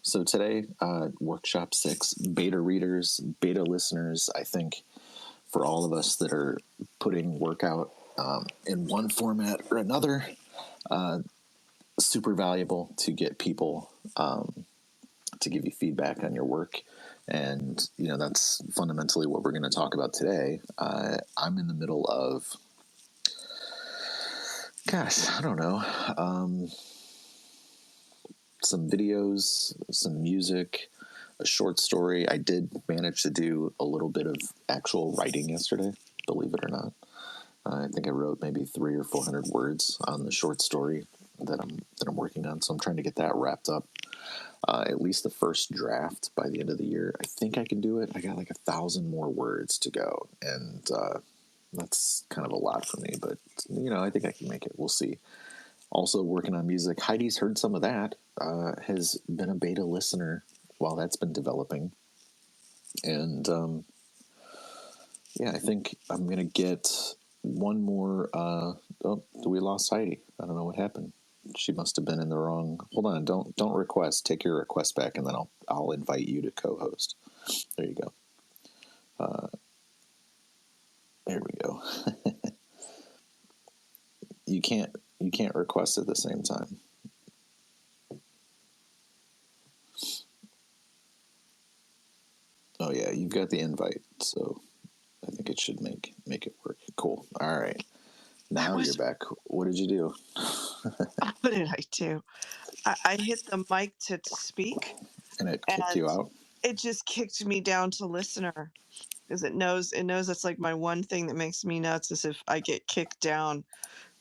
So today, workshop 6, beta readers, beta listeners. I think for all of us that are putting work out in one format or another, super valuable to get people to give you feedback on your work. And, that's fundamentally what we're going to talk about today. I'm in the middle of, I don't know, some videos, some music, a short story. I did manage to do a little bit of actual writing yesterday, believe it or not. I think I wrote maybe 300 or 400 words on the short story that I'm working on. So I'm trying to get that wrapped up. At least the first draft by the end of the year. I think I can do it. I got like 1,000 more words to go, and that's kind of a lot for me. But I think I can make it. We'll see. Also working on music. Heidi's heard some of that. Has been a beta listener while that's been developing, and I think I'm gonna get one more. We lost Heidi. I don't know what happened. She must have been in the wrong. Hold on. Don't request. Take your request back, and then I'll invite you to co-host. There you go. There we go. You can't request at the same time. Oh yeah, you've got the invite, so I think it should make it work. Cool. All right. Now you're back. What did you do? What did I do? I hit the mic to speak. And it kicked you out? It just kicked me down to listener. Because it knows that's like my one thing that makes me nuts is if I get kicked down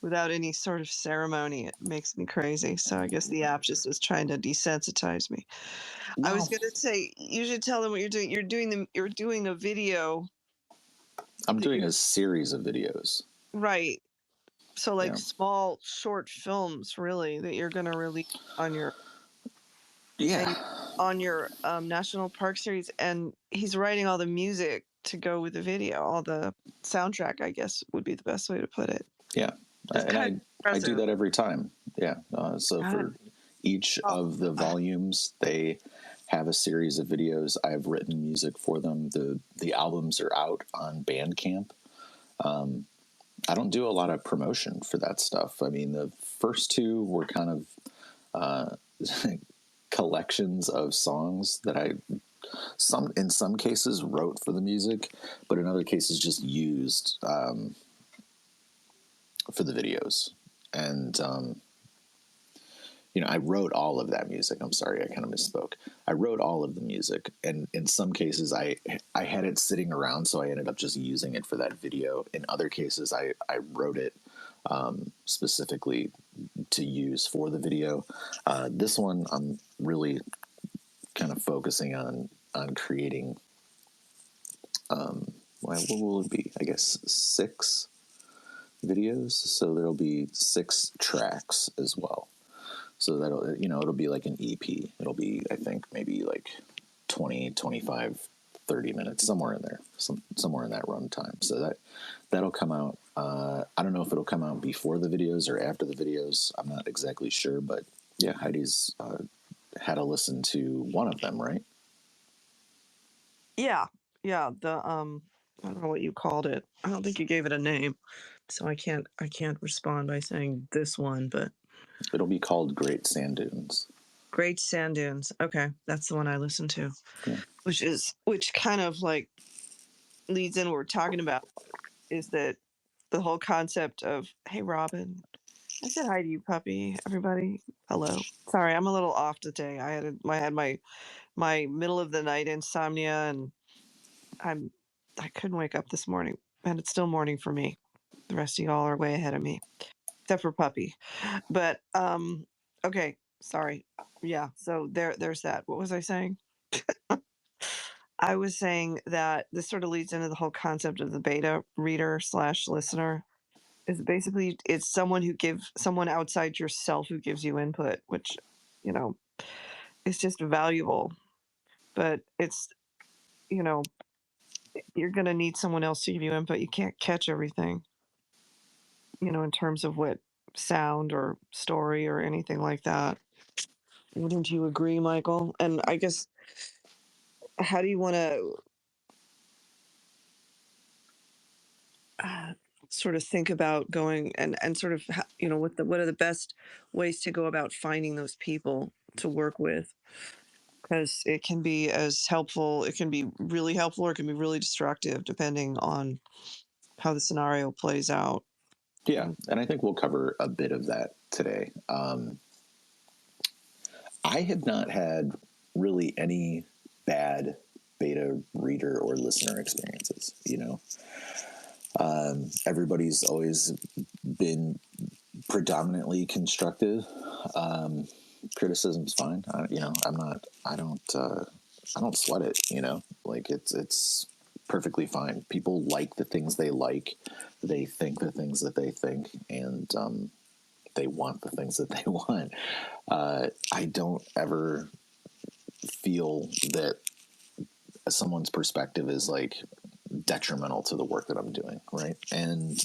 without any sort of ceremony, it makes me crazy. So I guess the app just was trying to desensitize me. No. I was going to say, you should tell them what you're doing. You're doing a video. I'm doing a series of videos. Right. So small short films really that you're going to release on your National Park Series, and he's writing all the music to go with the video, all the soundtrack, I guess would be the best way to put it. Yeah, and I do that every time. Yeah, so for each of the volumes, they have a series of videos. I've written music for them. The albums are out on Bandcamp. I don't do a lot of promotion for that stuff. I mean, the first two were kind of collections of songs that I in some cases wrote for the music, but in other cases just used for the videos. And I wrote all of that music. I'm sorry, I kind of misspoke. I wrote all of the music, and in some cases I had it sitting around, so I ended up just using it for that video. In other cases I wrote it specifically to use for the video. This one I'm really kind of focusing on creating what will it be? I guess 6 videos, so there'll be 6 tracks as well. So that'll it'll be like an EP. It'll be, I think, maybe like 20, 25, 30 minutes, somewhere in there, somewhere in that runtime. So that'll come out. I don't know if it'll come out before the videos or after the videos. I'm not exactly sure, but yeah, Heidi's had a listen to one of them, right? Yeah. The I don't know what you called it. I don't think you gave it a name, so I can't respond by saying this one, but it'll be called Great Sand Dunes. Great Sand Dunes. Okay, that's the one I listened to. Yeah. Which kind of like leads in what we're talking about, is that the whole concept of, hey Robin, I said hi to you, puppy. Everybody, hello. Sorry, I'm a little off today. I had my middle of the night insomnia, and I couldn't wake up this morning, and it's still morning for me. The rest of y'all are way ahead of me, except for puppy. But okay, sorry. Yeah, so there's that. What was I saying? I was saying that this sort of leads into the whole concept of the beta reader / listener. Is basically it's someone outside yourself who gives you input, which is just valuable. But it's you're going to need someone else to give you input. You can't catch everything, in terms of what sound or story or anything like that. Wouldn't you agree, Michael? And I guess, how do you want to uh, sort of think about going and sort of what are the best ways to go about finding those people to work with? Because it can be as helpful, it can be really helpful, or it can be really destructive depending on how the scenario plays out. Yeah, and I think we'll cover a bit of that today. I have not had really any bad beta reader or listener experiences. Everybody's always been predominantly constructive. Criticism's fine. I'm not. I don't. I don't sweat it. Like it's perfectly fine. People like the things they like. They think the things that they think, and they want the things that they want. I don't ever feel that someone's perspective is like detrimental to the work that I'm doing, right? And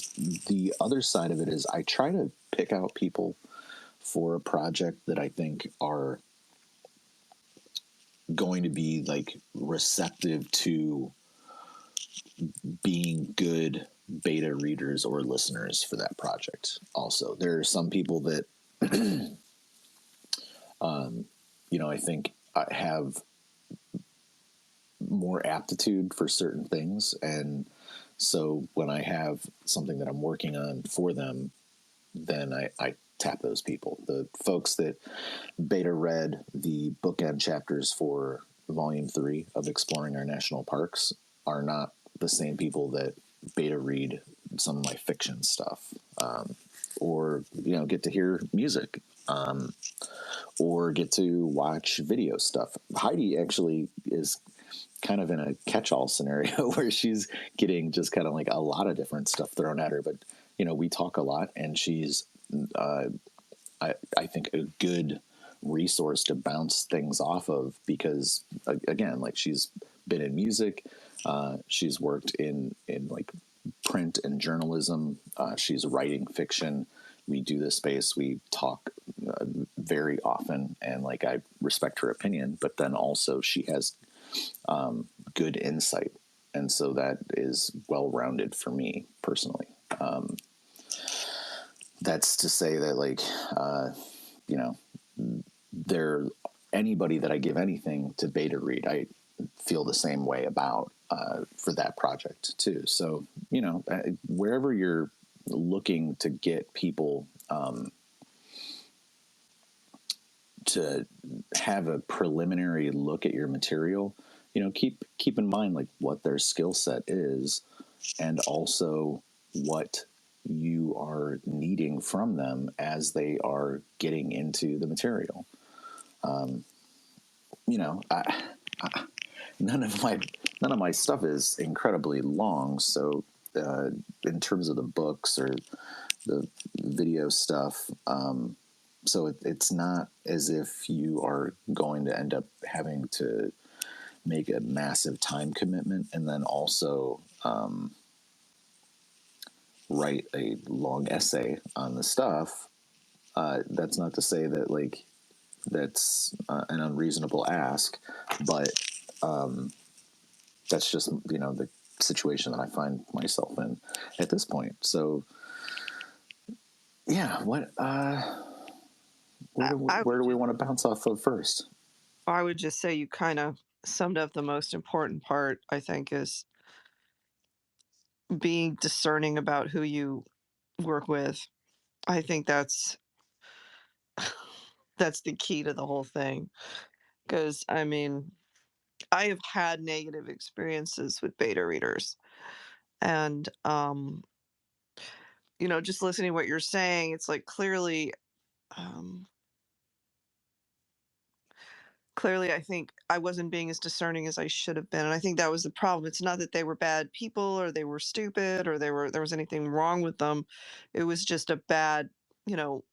the other side of it is I try to pick out people for a project that I think are going to be like receptive to being good beta readers or listeners for that project. Also, there are some people that I think have more aptitude for certain things, and so when I have something that I'm working on for them, then I tap those people. The folks that beta read the bookend chapters for Volume 3 of Exploring Our National Parks are not the same people that beta read some of my fiction stuff, or get to hear music, or get to watch video stuff. Heidi actually is kind of in a catch-all scenario where she's getting just kind of like a lot of different stuff thrown at her. But we talk a lot, and she's I think a good resource to bounce things off of, because again, like, she's been in music, she's worked in like print and journalism, she's writing fiction. We do this space, we talk very often, and like, I respect her opinion, but then also she has good insight, and so that is well rounded for me personally. That's to say that, like, you know, there anybody that I give anything to beta read, I feel the same way about for that project too. So wherever you're looking to get people to have a preliminary look at your material, keep in mind like what their skill set is, and also what you are needing from them as they are getting into the material. I, none of my stuff is incredibly long, so in terms of the books or the video stuff, so it's not as if you are going to end up having to make a massive time commitment and then also write a long essay on the stuff. That's not to say that, like, that's an unreasonable ask, but that's just the situation that I find myself in at this point. So yeah, I where would do we just want to bounce off of first? I would just say you kind of summed up the most important part, I think, is being discerning about who you work with. I think that's the key to the whole thing. Because I mean, I have had negative experiences with beta readers, and just listening to what you're saying, it's like um, clearly, I think I wasn't being as discerning as I should have been, and I think that was the problem. It's not that they were bad people, or they were stupid, or there was anything wrong with them. It was just a bad, you know,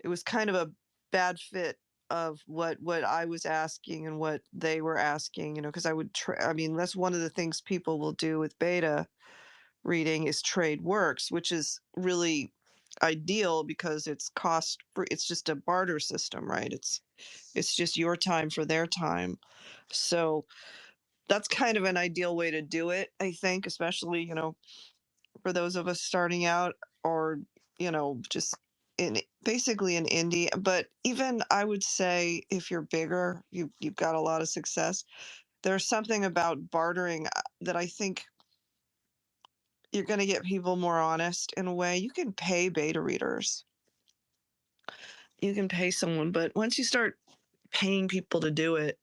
it was kind of a bad fit of what I was asking and what they were asking, because I mean, that's one of the things people will do with beta reading is trade works, which is really ideal because it's cost free. It's just a barter system, right? It's just your time for their time. So that's kind of an ideal way to do it, I think, especially, for those of us starting out, or, just in basically in indie. But even I would say if you're bigger, you've got a lot of success. There's something about bartering that I think you're going to get people more honest in a way. You can pay beta readers. You can pay someone, but once you start paying people to do it,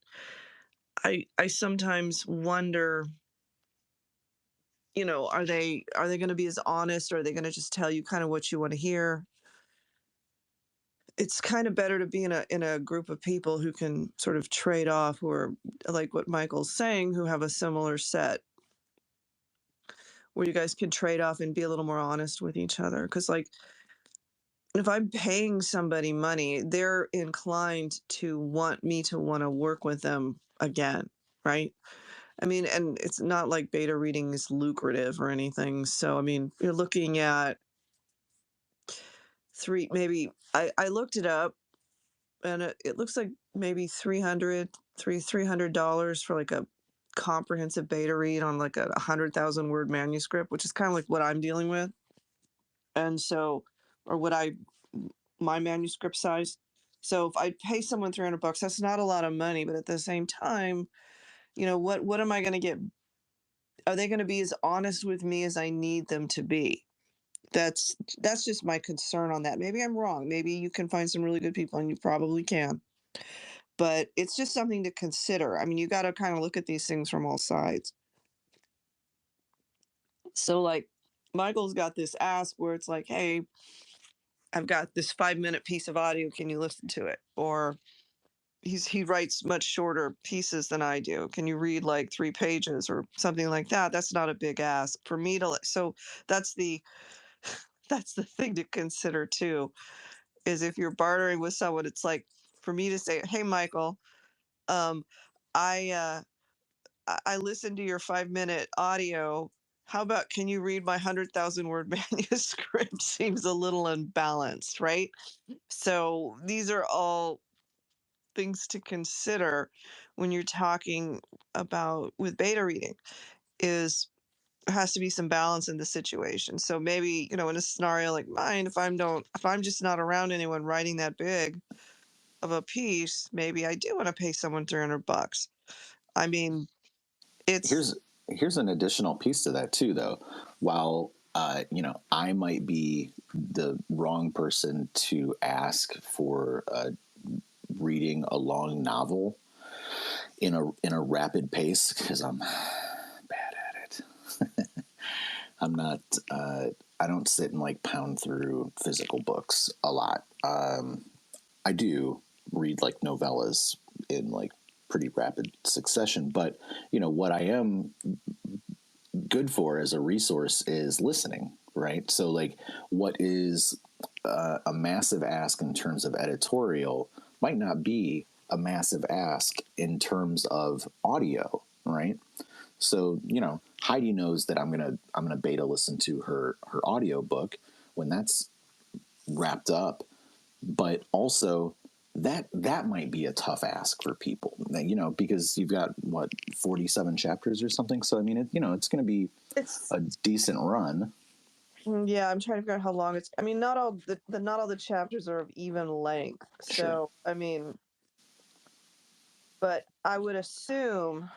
I sometimes wonder, are they going to be as honest, or are they going to just tell you kind of what you want to hear? It's kind of better to be in a group of people who can sort of trade off, who are like what Michael's saying, who have a similar set, where you guys can trade off and be a little more honest with each other. Because, like, if I'm paying somebody money, they're inclined to want me to want to work with them again, right? I mean, and it's not like beta reading is lucrative or anything. So, I mean, you're looking at maybe I looked it up, and it looks like maybe $300 for like a comprehensive beta read on like a 100,000 word manuscript, which is kind of like what I'm dealing with. And so, or my manuscript size. So if I pay someone $300, that's not a lot of money, but at the same time, what am I going to get? Are they going to be as honest with me as I need them to be? That's just my concern on that. Maybe I'm wrong. Maybe you can find some really good people, and you probably can. But it's just something to consider. I mean, you got to kind of look at these things from all sides. So, like, Michael's got this ask where it's like, hey, I've got this 5-minute piece of audio. Can you listen to it? Or he writes much shorter pieces than I do. Can you read like 3 pages or something like that? That's not a big ask for me to. So that's the that's the thing to consider too. Is if you're bartering with someone, it's like for me to say, "Hey, Michael, um, I I listened to your 5-minute audio. How about, can you read my 100,000 word manuscript?" Seems a little unbalanced, right? So these are all things to consider when you're talking about with beta reading. Is there has to be some balance in the situation. So maybe, in a scenario like mine, if I'm just not around anyone writing that big of a piece, maybe I do want to pay someone $300. I mean, it's Here's an additional piece to that too, though. While I might be the wrong person to ask for reading a long novel in a rapid pace, because I'm bad at it. I'm not. I don't sit and like pound through physical books a lot. I do read like novellas in like pretty rapid succession, but what I am good for as a resource is listening, right? So, like, what is a massive ask in terms of editorial might not be a massive ask in terms of audio, right? So, Heidi knows that I'm gonna beta listen to her audio book when that's wrapped up, but also that might be a tough ask for people, because you've got what 47 chapters or something. So I mean, it's going to be it's a decent run. yeah, I'm trying to figure out how long it's. I mean, not all the chapters are of even length. Sure. So, I mean, but I would assume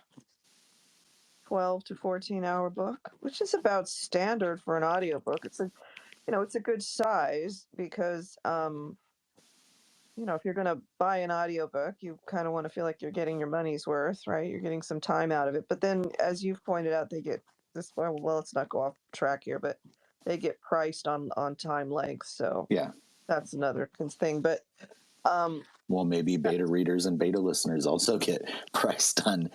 12 to 14-hour book, which is about standard for an audiobook. It's a good size because if you're going to buy an audiobook, you kind of want to feel like you're getting your money's worth, right? You're getting some time out of it. But then, as you've pointed out, they get this. Well, let's not go off track here, but they get priced on time length. So Yeah. that's another thing. But um, Well, maybe beta readers and beta listeners also get priced on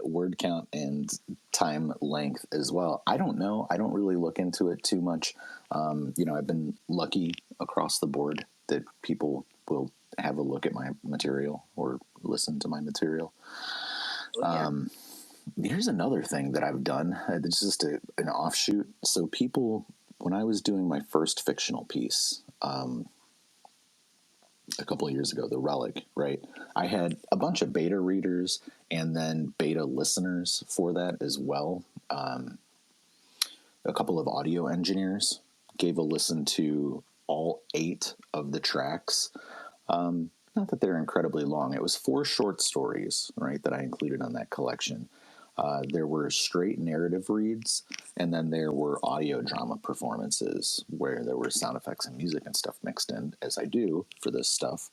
word count and time length as well. I don't know. I don't really look into it too much. I've been lucky across the board that people will have a look at my material or listen to my material. oh, yeah. Here's another thing that I've done. It's just an offshoot. So people, when I was doing my first fictional piece, a couple of years ago, the Relic, right? I had a bunch of beta readers and then beta listeners for that as well. A couple of audio engineers gave a listen to all 8 of the tracks. Not that they're incredibly long. It was 4 short stories, right, that I included on that collection. There were straight narrative reads, and then there were audio drama performances where there were sound effects and music and stuff mixed in, as I do for this stuff.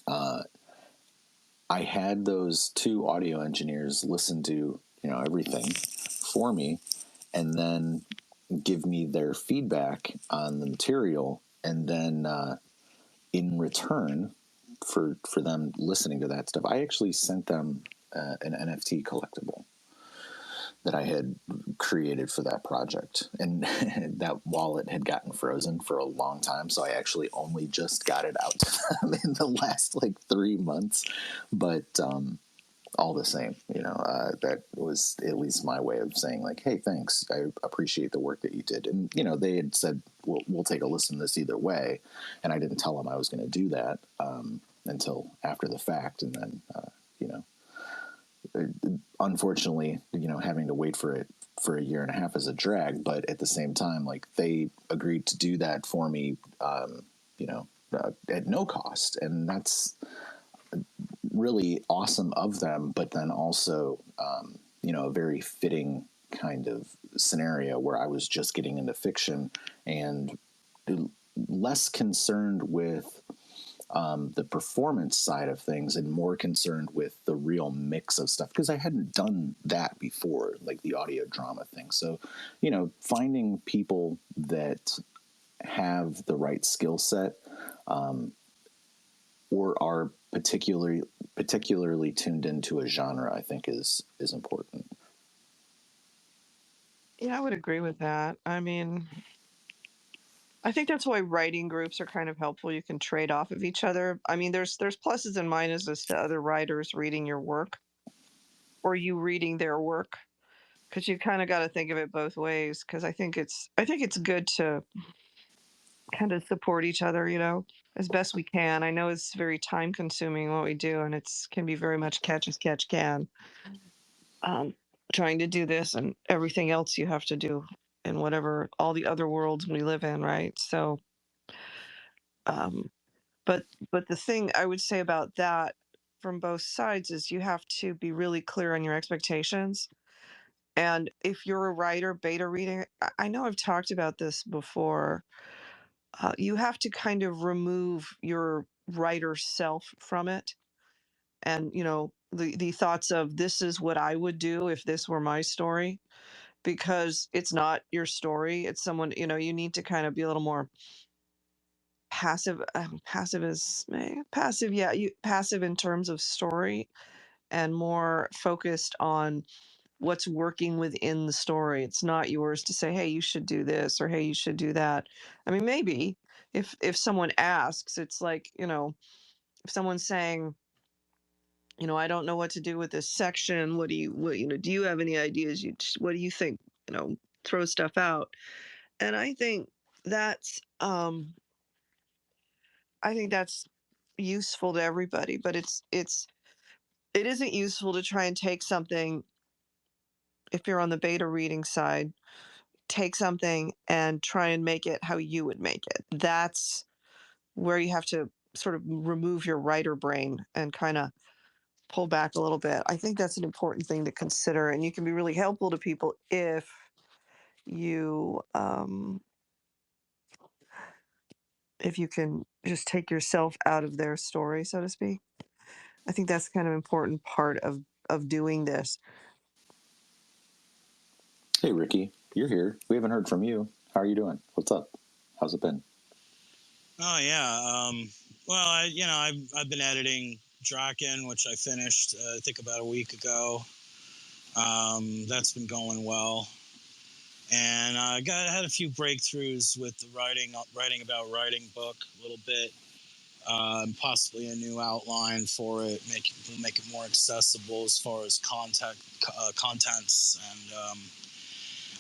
I had those 2 audio engineers listen to everything for me, and then give me their feedback on the material, and then in return for them listening to that stuff, I actually sent them an NFT collectible that I had created for that project. And that wallet had gotten frozen for a long time, so I actually only just got it out to them in the last 3 months. But all the same, that was at least my way of saying hey, thanks. I appreciate the work that you did. And, they had said, we'll take a listen to this either way. And I didn't tell them I was going to do that until after the fact. And then, unfortunately, having to wait for it for a year and a half is a drag. But at the same time, they agreed to do that for me, at no cost. And that's really awesome of them, but then also, a very fitting kind of scenario where I was just getting into fiction and less concerned with the performance side of things and more concerned with the real mix of stuff, because I hadn't done that before, like the audio drama thing. So, finding people that have the right skill set, or are particularly tuned into a genre, I think is important. Yeah, I would agree with that. I mean, I think that's why writing groups are kind of helpful. You can trade off of each other. I mean, there's pluses and minuses to other writers reading your work or you reading their work, because you kind of got to think of it both ways. Because I think it's good to kind of support each other, as best we can. I know it's very time consuming what we do, and it's can be very much catch as catch can. Um, Trying to do this and everything else you have to do in whatever all the other worlds we live in, right? So, um, but the thing I would say about that from both sides is you have to be really clear on your expectations. And if you're a writer, beta reading, I know I've talked about this before. You have to kind of remove your writer self from it, and the thoughts of this is what I would do if this were my story, because it's not your story. It's someone, you need to kind of be a little more passive. Passive, yeah, you passive in terms of story, and more focused on what's working within the story. It's not yours to say, hey, you should do this, or hey, you should do that. I mean, maybe if someone asks, it's like, if someone's saying, I don't know what to do with this section. Do you have any ideas? What do you think? Throw stuff out. And that's I think that's useful to everybody, but it isn't useful to try and take something, if you're on the beta reading side, take something and try and make it how you would make it. That's where you have to sort of remove your writer brain and kind of pull back a little bit. I think that's an important thing to consider, and you can be really helpful to people you um, if you can just take yourself out of their story, so to speak. I think that's kind of important part of doing this. Hey, Ricky, you're here. We haven't heard from you. How are you doing? What's up? How's it been? Oh yeah. Well, I've been editing Draken, which I finished I think about a week ago. That's been going well, and I had a few breakthroughs with the writing about writing book a little bit. Possibly a new outline for it, make it more accessible as far as contents, and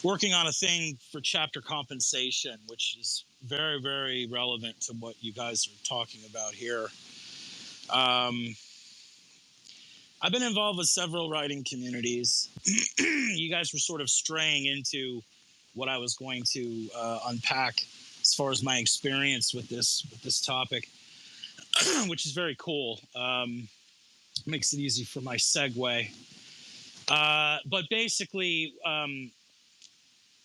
working on a thing for chapter compensation, which is very, very relevant to what you guys are talking about here. Um, I've been involved with several writing communities. You guys were sort of straying into what I was going to unpack as far as my experience with this topic, which is very cool. Makes it easy for my segue. But basically,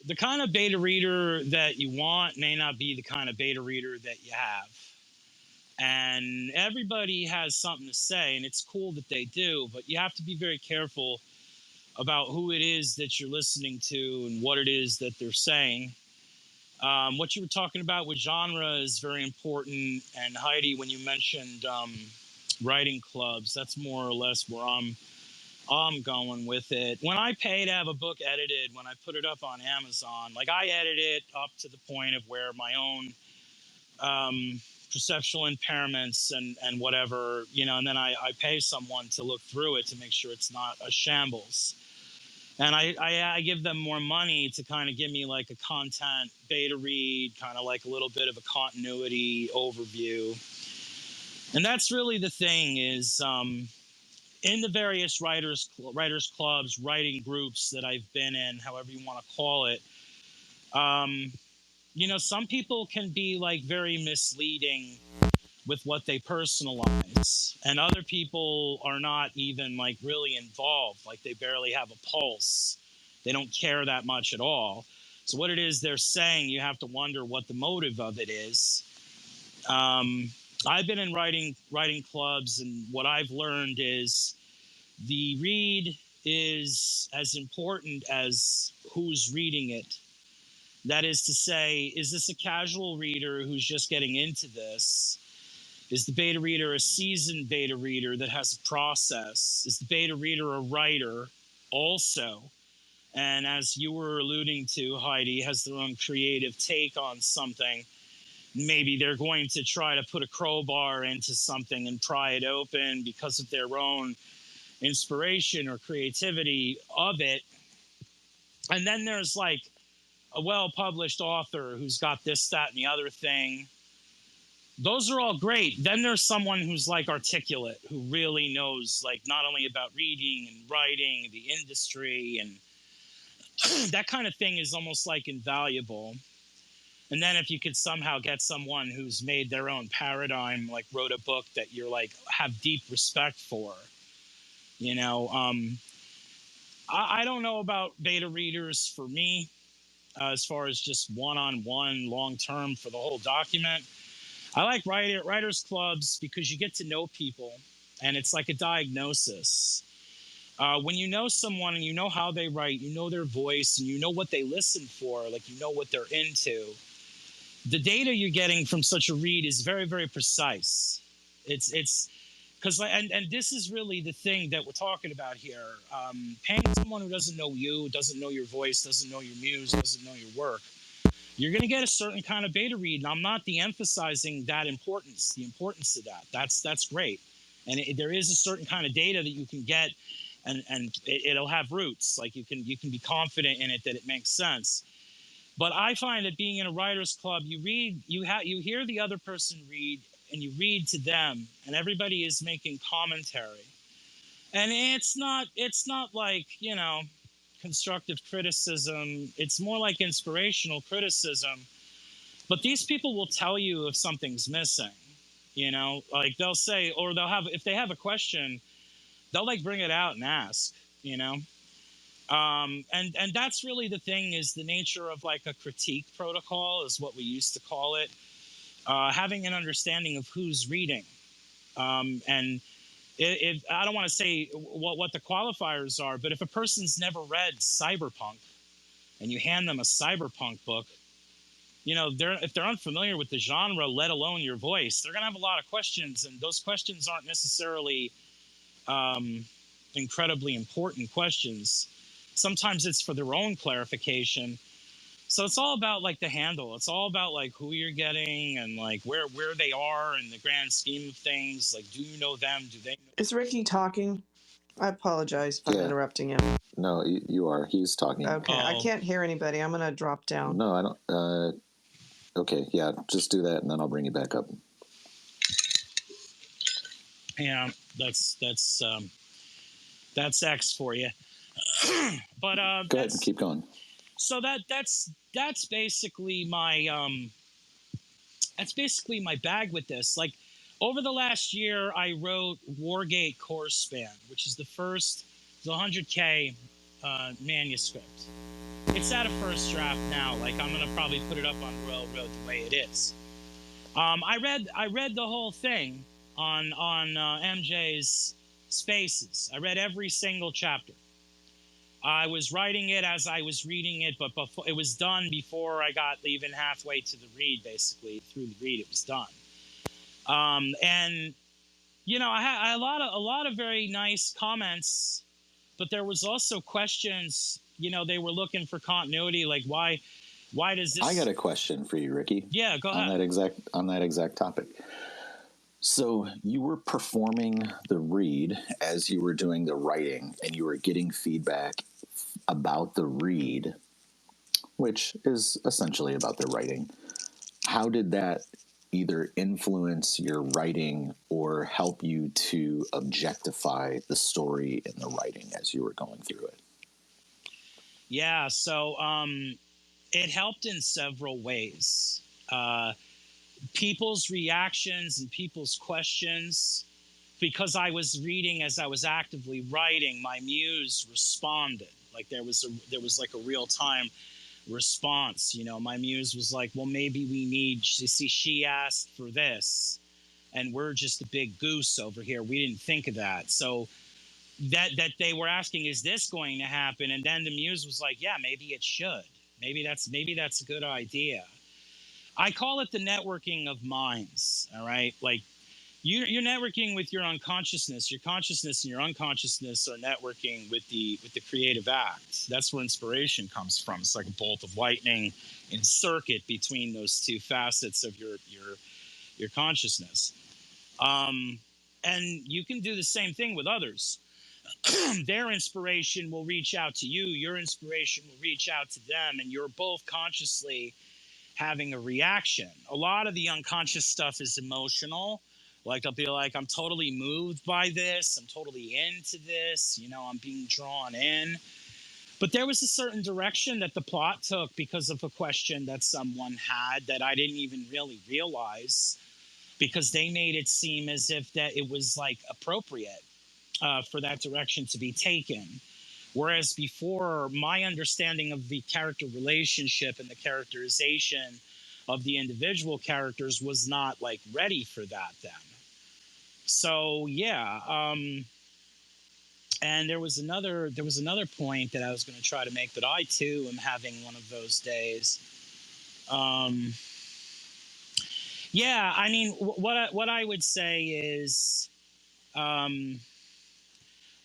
the kind of beta reader that you want may not be the kind of beta reader that you have. And everybody has something to say, and it's cool that they do, but you have to be very careful about who it is that you're listening to and what it is that they're saying. What you were talking about with genre is very important. And Heidi, when you mentioned writing clubs, that's more or less where I'm going with it. When I pay to have a book edited, when I put it up on Amazon, like I edit it up to the point of where my own perceptual impairments and whatever, and then I pay someone to look through it to make sure it's not a shambles. And I give them more money to kind of give me like a content beta read, kind of like a little bit of a continuity overview. And that's really the thing is in the various writers clubs, writing groups that I've been in, however you want to call it, some people can be like very misleading with what they personalize, and other people are not even like really involved, like they barely have a pulse, they don't care that much at all. So what it is they're saying, you have to wonder what the motive of it is. I've been in writing clubs, and what I've learned is the read is as important as who's reading it. That is to say, is this a casual reader who's just getting into this? Is the beta reader a seasoned beta reader that has a process? Is the beta reader a writer also? And as you were alluding to, Heidi, has their own creative take on something. Maybe they're going to try to put a crowbar into something and pry it open because of their own inspiration or creativity of it. And then there's like a well-published author who's got this, that, and the other thing. Those are all great. Then there's someone who's like articulate, who really knows like not only about reading and writing, the industry, and that kind of thing is almost like invaluable. And then if you could somehow get someone who's made their own paradigm, like wrote a book that you're like have deep respect for, I don't know about beta readers for me, as far as just one-on-one long-term for the whole document. I like writers clubs because you get to know people, and it's like a diagnosis. When you know someone and you know how they write, you know their voice, and you know what they listen for, like you know what they're into, the data you're getting from such a read is very, very precise. It's because and this is really the thing that we're talking about here. Paying someone who doesn't know you, doesn't know your voice, doesn't know your muse, doesn't know your work, you're going to get a certain kind of beta read. And I'm not de-emphasizing the importance of that. That's great. And there is a certain kind of data that you can get, and it'll have roots. Like you can be confident in it that it makes sense. But I find that being in a writer's club, you hear the other person read, and you read to them, and everybody is making commentary. And it's not like, constructive criticism. It's more like inspirational criticism. But these people will tell you if something's missing, like they'll say, or if they have a question, they'll like bring it out and ask, and that's really the thing, is the nature of like a critique protocol is what we used to call it. Having an understanding of who's reading. And if I don't want to say what the qualifiers are, but if a person's never read cyberpunk and you hand them a cyberpunk book, if they're unfamiliar with the genre, let alone your voice, they're going to have a lot of questions, and those questions aren't necessarily incredibly important questions. Sometimes it's for their own clarification. So it's all about like the handle. It's all about like who you're getting and like where they are in the grand scheme of things. Like, do you know them? Do they know? Is Ricky talking? I apologize if I'm interrupting him. No, you are. He's talking. Okay, I can't hear anybody. I'm going to drop down. No, I don't. Okay, yeah, just do that, and then I'll bring you back up. Yeah, that's X for you. But Go ahead and keep going. So that's basically my bag with this. Like, over the last year, I wrote Wargate Core Span, which is the 100K manuscript. It's at a first draft now. Like, I'm gonna probably put it up on Royal Road the way it is. I read the whole thing on MJ's Spaces. I read every single chapter. I was writing it as I was reading it, but before, it was done before I got even halfway to the read. Basically, through the read, it was done. And I had a lot of very nice comments, but there was also questions. They were looking for continuity, like why does this? I got a question for you, Ricky. Yeah, go ahead. On that exact topic. So you were performing the read as you were doing the writing, and you were getting feedback about the read, which is essentially about the writing. How did that either influence your writing or help you to objectify the story in the writing as you were going through it? Yeah, so it helped in several ways. People's reactions and people's questions, because I was reading as I was actively writing, my muse responded. Like, there was like a real time response. My muse was like, well, maybe we need to see, she asked for this and we're just a big goose over here, we didn't think of that. So that they were asking, is this going to happen? And then the muse was like, yeah, maybe it should. Maybe that's a good idea. I call it the networking of minds. All right, like, you're networking with your unconsciousness. Your consciousness and your unconsciousness are networking with the creative act. That's where inspiration comes from. It's like a bolt of lightning in circuit between those two facets of your consciousness. And you can do the same thing with others. Their inspiration will reach out to you. Your inspiration will reach out to them, and you're both consciously having a reaction. A lot of the unconscious stuff is emotional. Like, I'll be like, I'm totally moved by this. I'm totally into this. I'm being drawn in. But there was a certain direction that the plot took because of a question that someone had that I didn't even really realize, because they made it seem as if that it was like appropriate for that direction to be taken. Whereas before, my understanding of the character relationship and the characterization of the individual characters was not like ready for that then. So yeah, and there was another point that I was going to try to make, but I too am having one of those days. Yeah, I mean, what I would say is,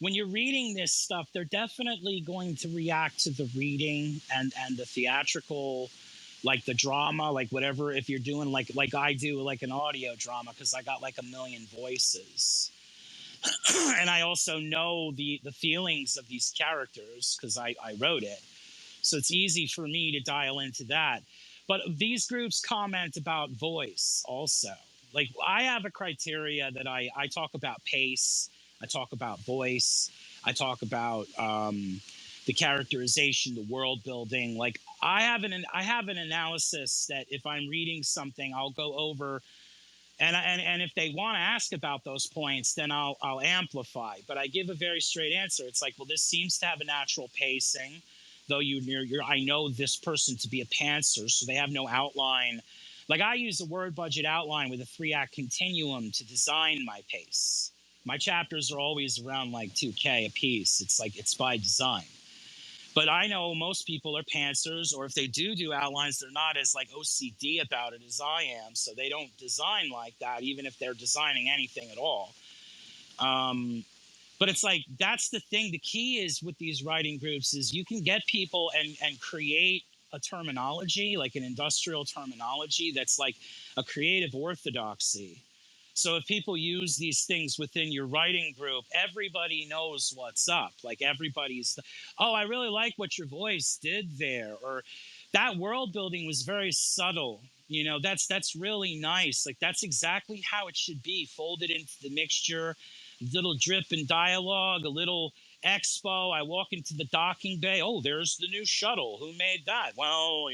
when you're reading this stuff, they're definitely going to react to the reading and the theatrical, like the drama, like whatever. If you're doing like I do, like an audio drama, because I got like a million voices. And I also know the feelings of these characters because I wrote it. So it's easy for me to dial into that. But these groups comment about voice also. Like, I have a criteria that I talk about pace, I talk about voice, I talk about the characterization, the world building. Like, I have an analysis that if I'm reading something, I'll go over, and if they want to ask about those points, then I'll amplify. But I give a very straight answer. It's like, well, this seems to have a natural pacing, though I know this person to be a pantser, so they have no outline. Like, I use a word budget outline with a 3-act continuum to design my pace. My chapters are always around like 2K a piece. It's like, it's by design. But I know most people are pantsers, or if they do outlines, they're not as like OCD about it as I am. So they don't design like that, even if they're designing anything at all. But it's like, that's the thing. The key is with these writing groups is you can get people and create a terminology, like an industrial terminology that's like a creative orthodoxy. So if people use these things within your writing group, everybody knows what's up. Like, everybody's, oh, I really like what your voice did there. Or that world building was very subtle. That's really nice. Like, that's exactly how it should be, folded into the mixture, little drip and dialogue, a little expo. I walk into the docking bay. Oh, there's the new shuttle. Who made that? Well,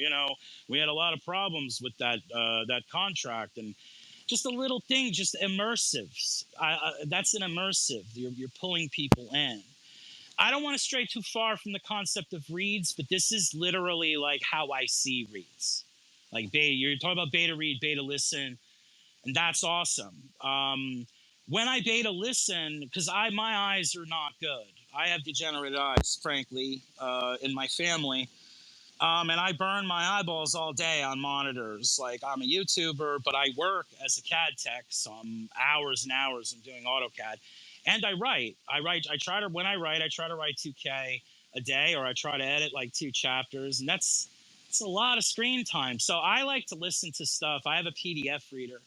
we had a lot of problems with that contract, and just a little thing, just immersive. That's an immersive. You're pulling people in. I don't want to stray too far from the concept of reads, but this is literally like how I see reads. Like, beta, you're talking about beta read, beta listen, and that's awesome. When I beta listen, because my eyes are not good. I have degenerate eyes, frankly, in my family. And I burn my eyeballs all day on monitors. Like, I'm a YouTuber, but I work as a CAD tech, so I'm hours and hours. I'm doing AutoCAD, and I write. I try to when I write, I try to write 2K a day, or I try to edit like 2 chapters, and it's a lot of screen time. So I like to listen to stuff. I have a PDF reader,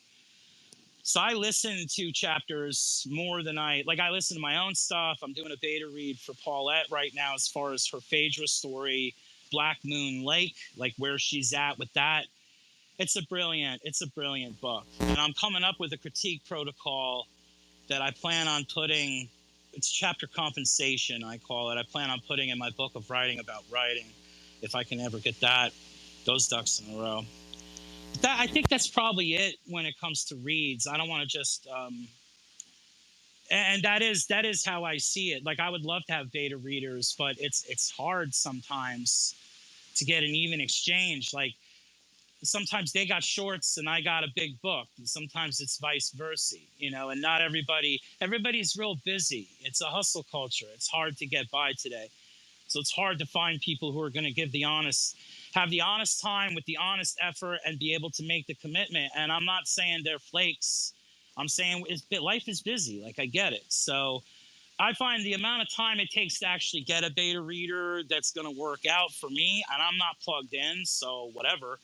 so I listen to chapters more than I listen to my own stuff. I'm doing a beta read for Paulette right now as far as her Phaedra story, Black Moon Lake, like where she's at with that. It's a brilliant book. And I'm coming up with a critique protocol that I plan on putting. It's chapter compensation, I call it. I plan on putting in my book of writing about writing, if I can ever get those ducks in a row. I think that's probably it when it comes to reads. I don't want to just and that is how I see it. Like, I would love to have beta readers, but it's hard sometimes to get an even exchange. Like, sometimes they got shorts and I got a big book, and sometimes it's vice versa. And not everybody's real busy. It's a hustle culture. It's hard to get by today. So it's hard to find people who are going to have the honest time with the honest effort and be able to make the commitment. And I'm not saying they're flakes. I'm saying life is busy. Like, I get it. So I find the amount of time it takes to actually get a beta reader that's going to work out for me, and I'm not plugged in, so whatever.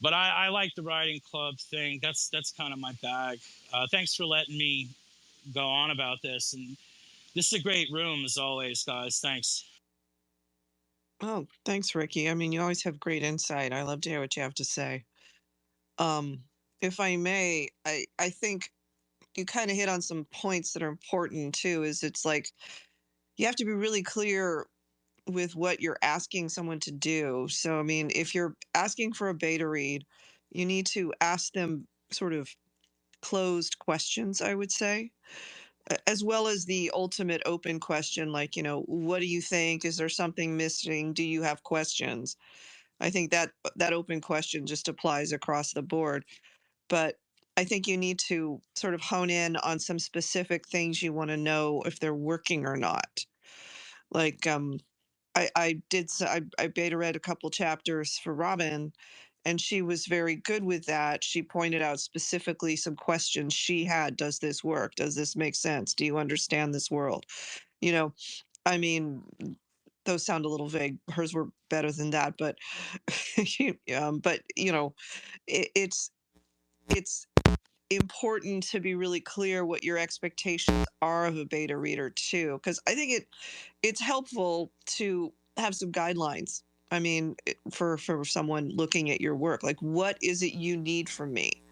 But I like the writing club thing. That's kind of my bag. Thanks for letting me go on about this. And this is a great room, as always, guys. Thanks. Oh, thanks, Ricky. I mean, you always have great insight. I love to hear what you have to say. If I may, I think you kind of hit on some points that are important too. Is it's like you have to be really clear with what you're asking someone to do. So, I mean, if you're asking for a beta read, you need to ask them sort of closed questions, I would say, as well as the ultimate open question, like, what do you think? Is there something missing? Do you have questions? I think that open question just applies across the board. But I think you need to sort of hone in on some specific things you want to know if they're working or not. Like, I beta read a couple chapters for Robin, and she was very good with that. She pointed out specifically some questions she had. Does this work? Does this make sense? Do you understand this world? You know, I mean, those sound a little vague. Hers were better than that, but but it's it's important to be really clear what your expectations are of a beta reader too, because I think it's helpful to have some guidelines. I mean, for someone looking at your work, like, what is it you need from me?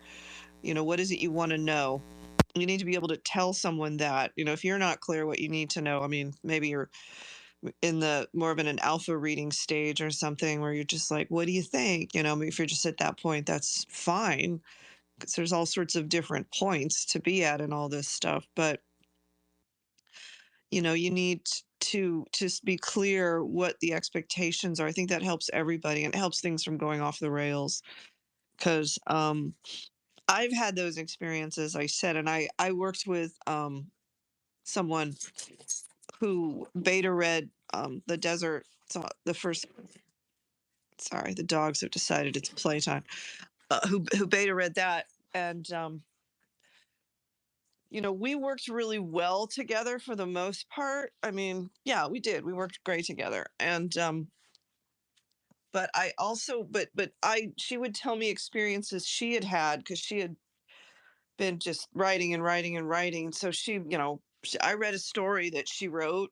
What is it you want to know? You need to be able to tell someone that. If you're not clear what you need to know, I mean, maybe you're in the more of an alpha reading stage or something where you're just like, what do you think? If you're just at that point, that's fine, because there's all sorts of different points to be at and all this stuff. But you need to just be clear what the expectations are. I think that helps everybody, and it helps things from going off the rails, because I've had those experiences, I said, and I worked with someone who beta read the desert, so the first, sorry, the dogs have decided it's playtime, who beta read that. And we worked really well together for the most part. I mean, yeah, we did. We worked great together. And but I also but I she would tell me experiences she had because she had been just writing and writing and writing. So I read a story that she wrote,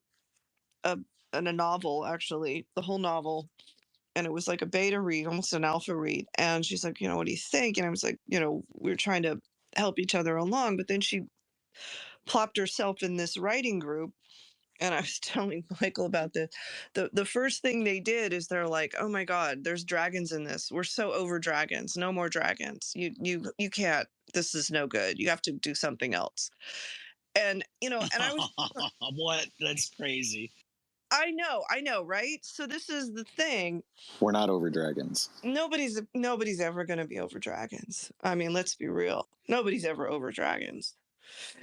uh, in a novel, actually, the whole novel. and it was like a beta read, almost an alpha read. And she's like, what do you think? And I was like, we were trying to help each other along. But then she plopped herself in this writing group. And I was telling Michael about this. The first thing they did is they're like, "Oh my God, there's dragons in this. We're so over dragons. No more dragons. You can't. This is no good. You have to do something else." And and I was what? That's crazy. I know, right? So this is the thing. We're not over dragons. Nobody's ever going to be over dragons. I mean, let's be real. Nobody's ever over dragons.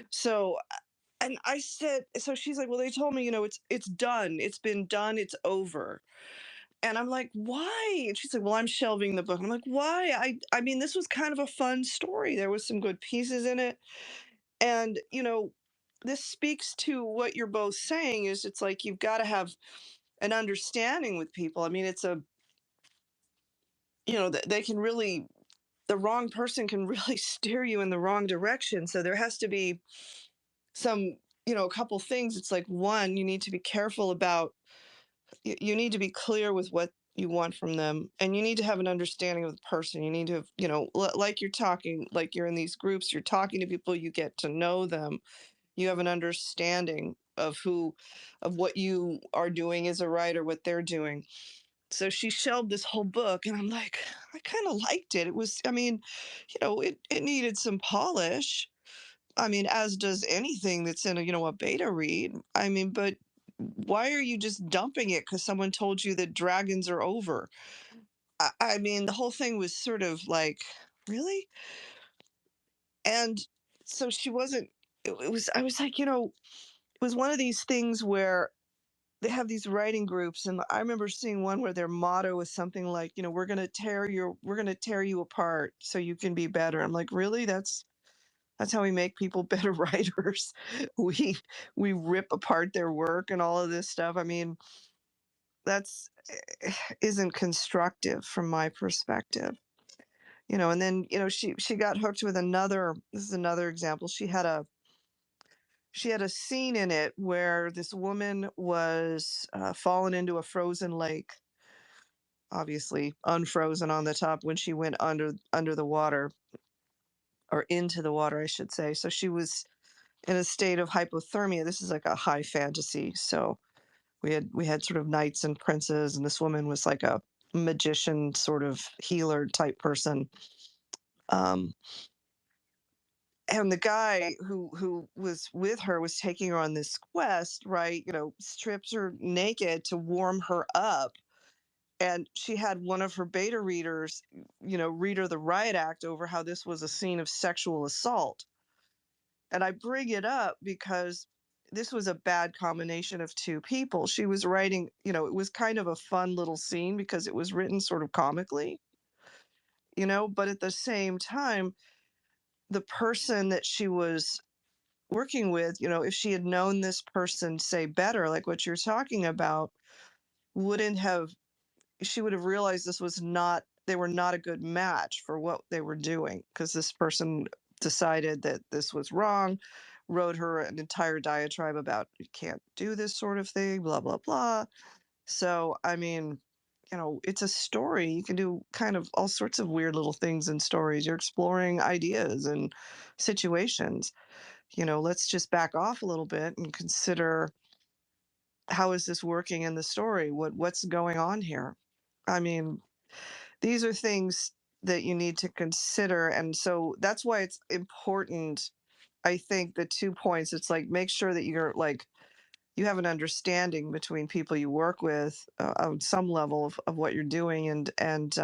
So, and I said, so she's like, well, they told me, it's done. It's been done. It's over. And I'm like, why? And she's like, well, I'm shelving the book. And I'm like, why? I mean, this was kind of a fun story. There was some good pieces in it. And, this speaks to what you're both saying is it's like you've got to have an understanding with people. I mean, it's they can really, the wrong person can really steer you in the wrong direction. So there has to be some, a couple things. It's like, one, you need to be careful about, you need to be clear with what you want from them, and you need to have an understanding of the person. You need to have, like you're talking, like you're in these groups, you're talking to people, you get to know them, you have an understanding of what you are doing as a writer, what they're doing. So she shelved this whole book, and I'm like, I kind of liked it. It was, I mean, it needed some polish. I mean, as does anything that's in a beta read. I mean, but why are you just dumping it because someone told you that dragons are over? I mean, the whole thing was sort of like, really? And so she wasn't, it was, I was like, it was one of these things where they have these writing groups, and I remember seeing one where their motto was something like, we're going to tear you apart so you can be better. I'm like, really? That's how we make people better writers. we we rip apart their work and all of this stuff. I mean, that's isn't constructive from my perspective. And then, she got hooked with another, this is another example. She had a scene in it where this woman was fallen into a frozen lake, obviously unfrozen on the top when she went under the water, or into the water, I should say. So she was in a state of hypothermia. This is like a high fantasy. So we had sort of knights and princes, and this woman was like a magician, sort of healer type person. Um, and the guy who was with her was taking her on this quest, right? Strips her naked to warm her up. And she had one of her beta readers, read her the riot act over how this was a scene of sexual assault. And I bring it up because this was a bad combination of two people. She was writing, it was kind of a fun little scene because it was written sort of comically, but at the same time, the person that she was working with, if she had known this person, say, better, like what you're talking about, wouldn't have, she would have realized they were not a good match for what they were doing, because this person decided that this was wrong, wrote her an entire diatribe about you can't do this sort of thing, blah, blah, blah. So, I mean, it's a story. You can do kind of all sorts of weird little things in stories. You're exploring ideas and situations. Let's just back off a little bit and consider, how is this working in the story? What's going on here? I mean, these are things that you need to consider. And so that's why it's important. I think the 2 points, it's like, make sure that you're like, you have an understanding between people you work with on some level of what you're doing, and and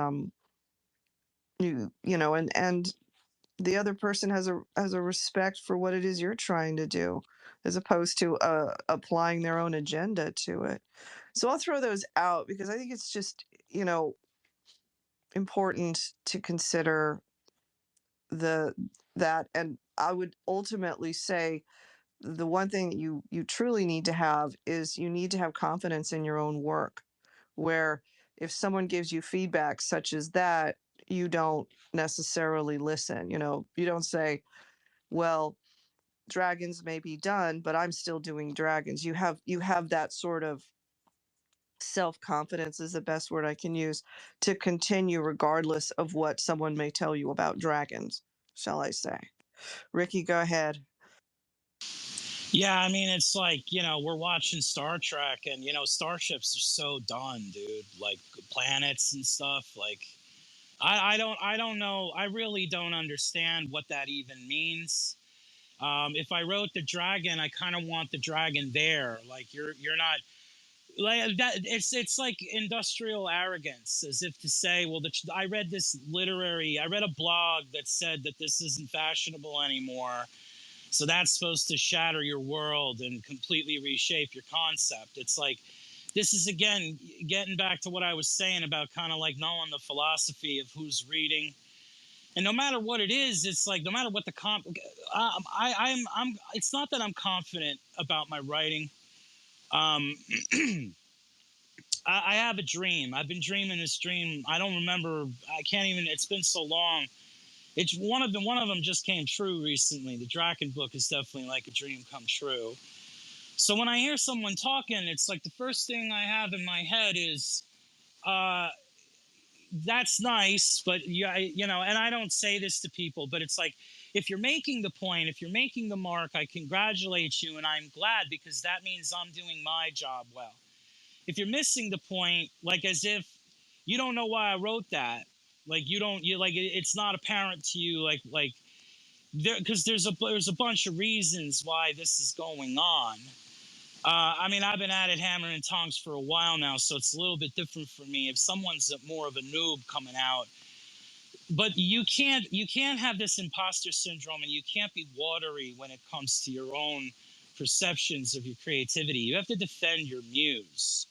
the other person has a respect for what it is you're trying to do, as opposed to applying their own agenda to it. So I'll throw those out because I think it's just important to consider the that. And I would ultimately say the one thing that you truly need to have is you need to have confidence in your own work, where if someone gives you feedback such as that, you don't necessarily listen. You don't say, well, dragons may be done, but I'm still doing dragons. You have that sort of self-confidence is the best word I can use, to continue regardless of what someone may tell you about dragons, shall I say. Ricky, go ahead. Yeah, I mean, it's like, we're watching Star Trek, and starships are so done, dude. Like planets and stuff. Like, I don't know. I really don't understand what that even means. If I wrote the dragon, I kind of want the dragon there. Like, you're not like that. It's like industrial arrogance, as if to say, well, I read a blog that said that this isn't fashionable anymore, so that's supposed to shatter your world and completely reshape your concept. It's like, this is, again, getting back to what I was saying about kind of like knowing the philosophy of who's reading. And no matter what it is, it's like, no matter what it's not that I'm confident about my writing. Um, I have a dream. I've been dreaming this dream. I don't remember. I can't even. It's been so long. It's one of them. One of them just came true recently. The Draken book is definitely like a dream come true. So when I hear someone talking, it's like the first thing I have in my head is, uh, "That's nice," but yeah, and I don't say this to people, but it's like, if you're making the point, if you're making the mark, I congratulate you, and I'm glad, because that means I'm doing my job well. If you're missing the point, like as if you don't know why I wrote that, like you like it's not apparent to you, like there, because there's a bunch of reasons why this is going on. I mean, I've been at it hammer and tongs for a while now, so it's a little bit different for me. If someone's more of a noob coming out, but you can't have this imposter syndrome, and you can't be watery when it comes to your own perceptions of your creativity. You have to defend your muse.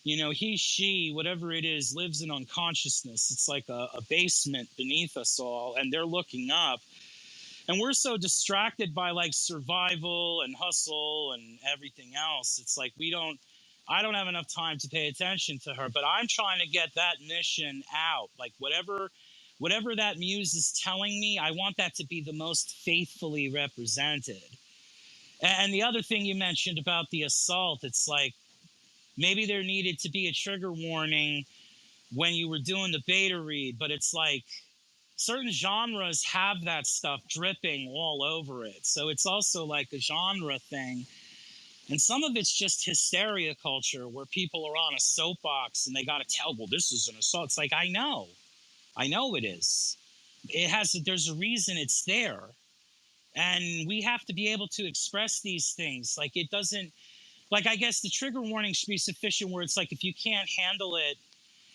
He, she, whatever it is, lives in unconsciousness. It's like a basement beneath us all, and they're looking up. And we're so distracted by like survival and hustle and everything else. It's like I don't have enough time to pay attention to her, but I'm trying to get that mission out. Like whatever that muse is telling me, I want that to be the most faithfully represented. And the other thing you mentioned about the assault, it's like, maybe there needed to be a trigger warning when you were doing the beta read, but it's like certain genres have that stuff dripping all over it. So it's also like a genre thing. And some of it's just hysteria culture, where people are on a soapbox and they got to tell, well, this is an assault. It's like, I know it is. There's a reason it's there. And we have to be able to express these things. Like, it doesn't, like, I guess the trigger warning should be sufficient, where it's like, if you can't handle it.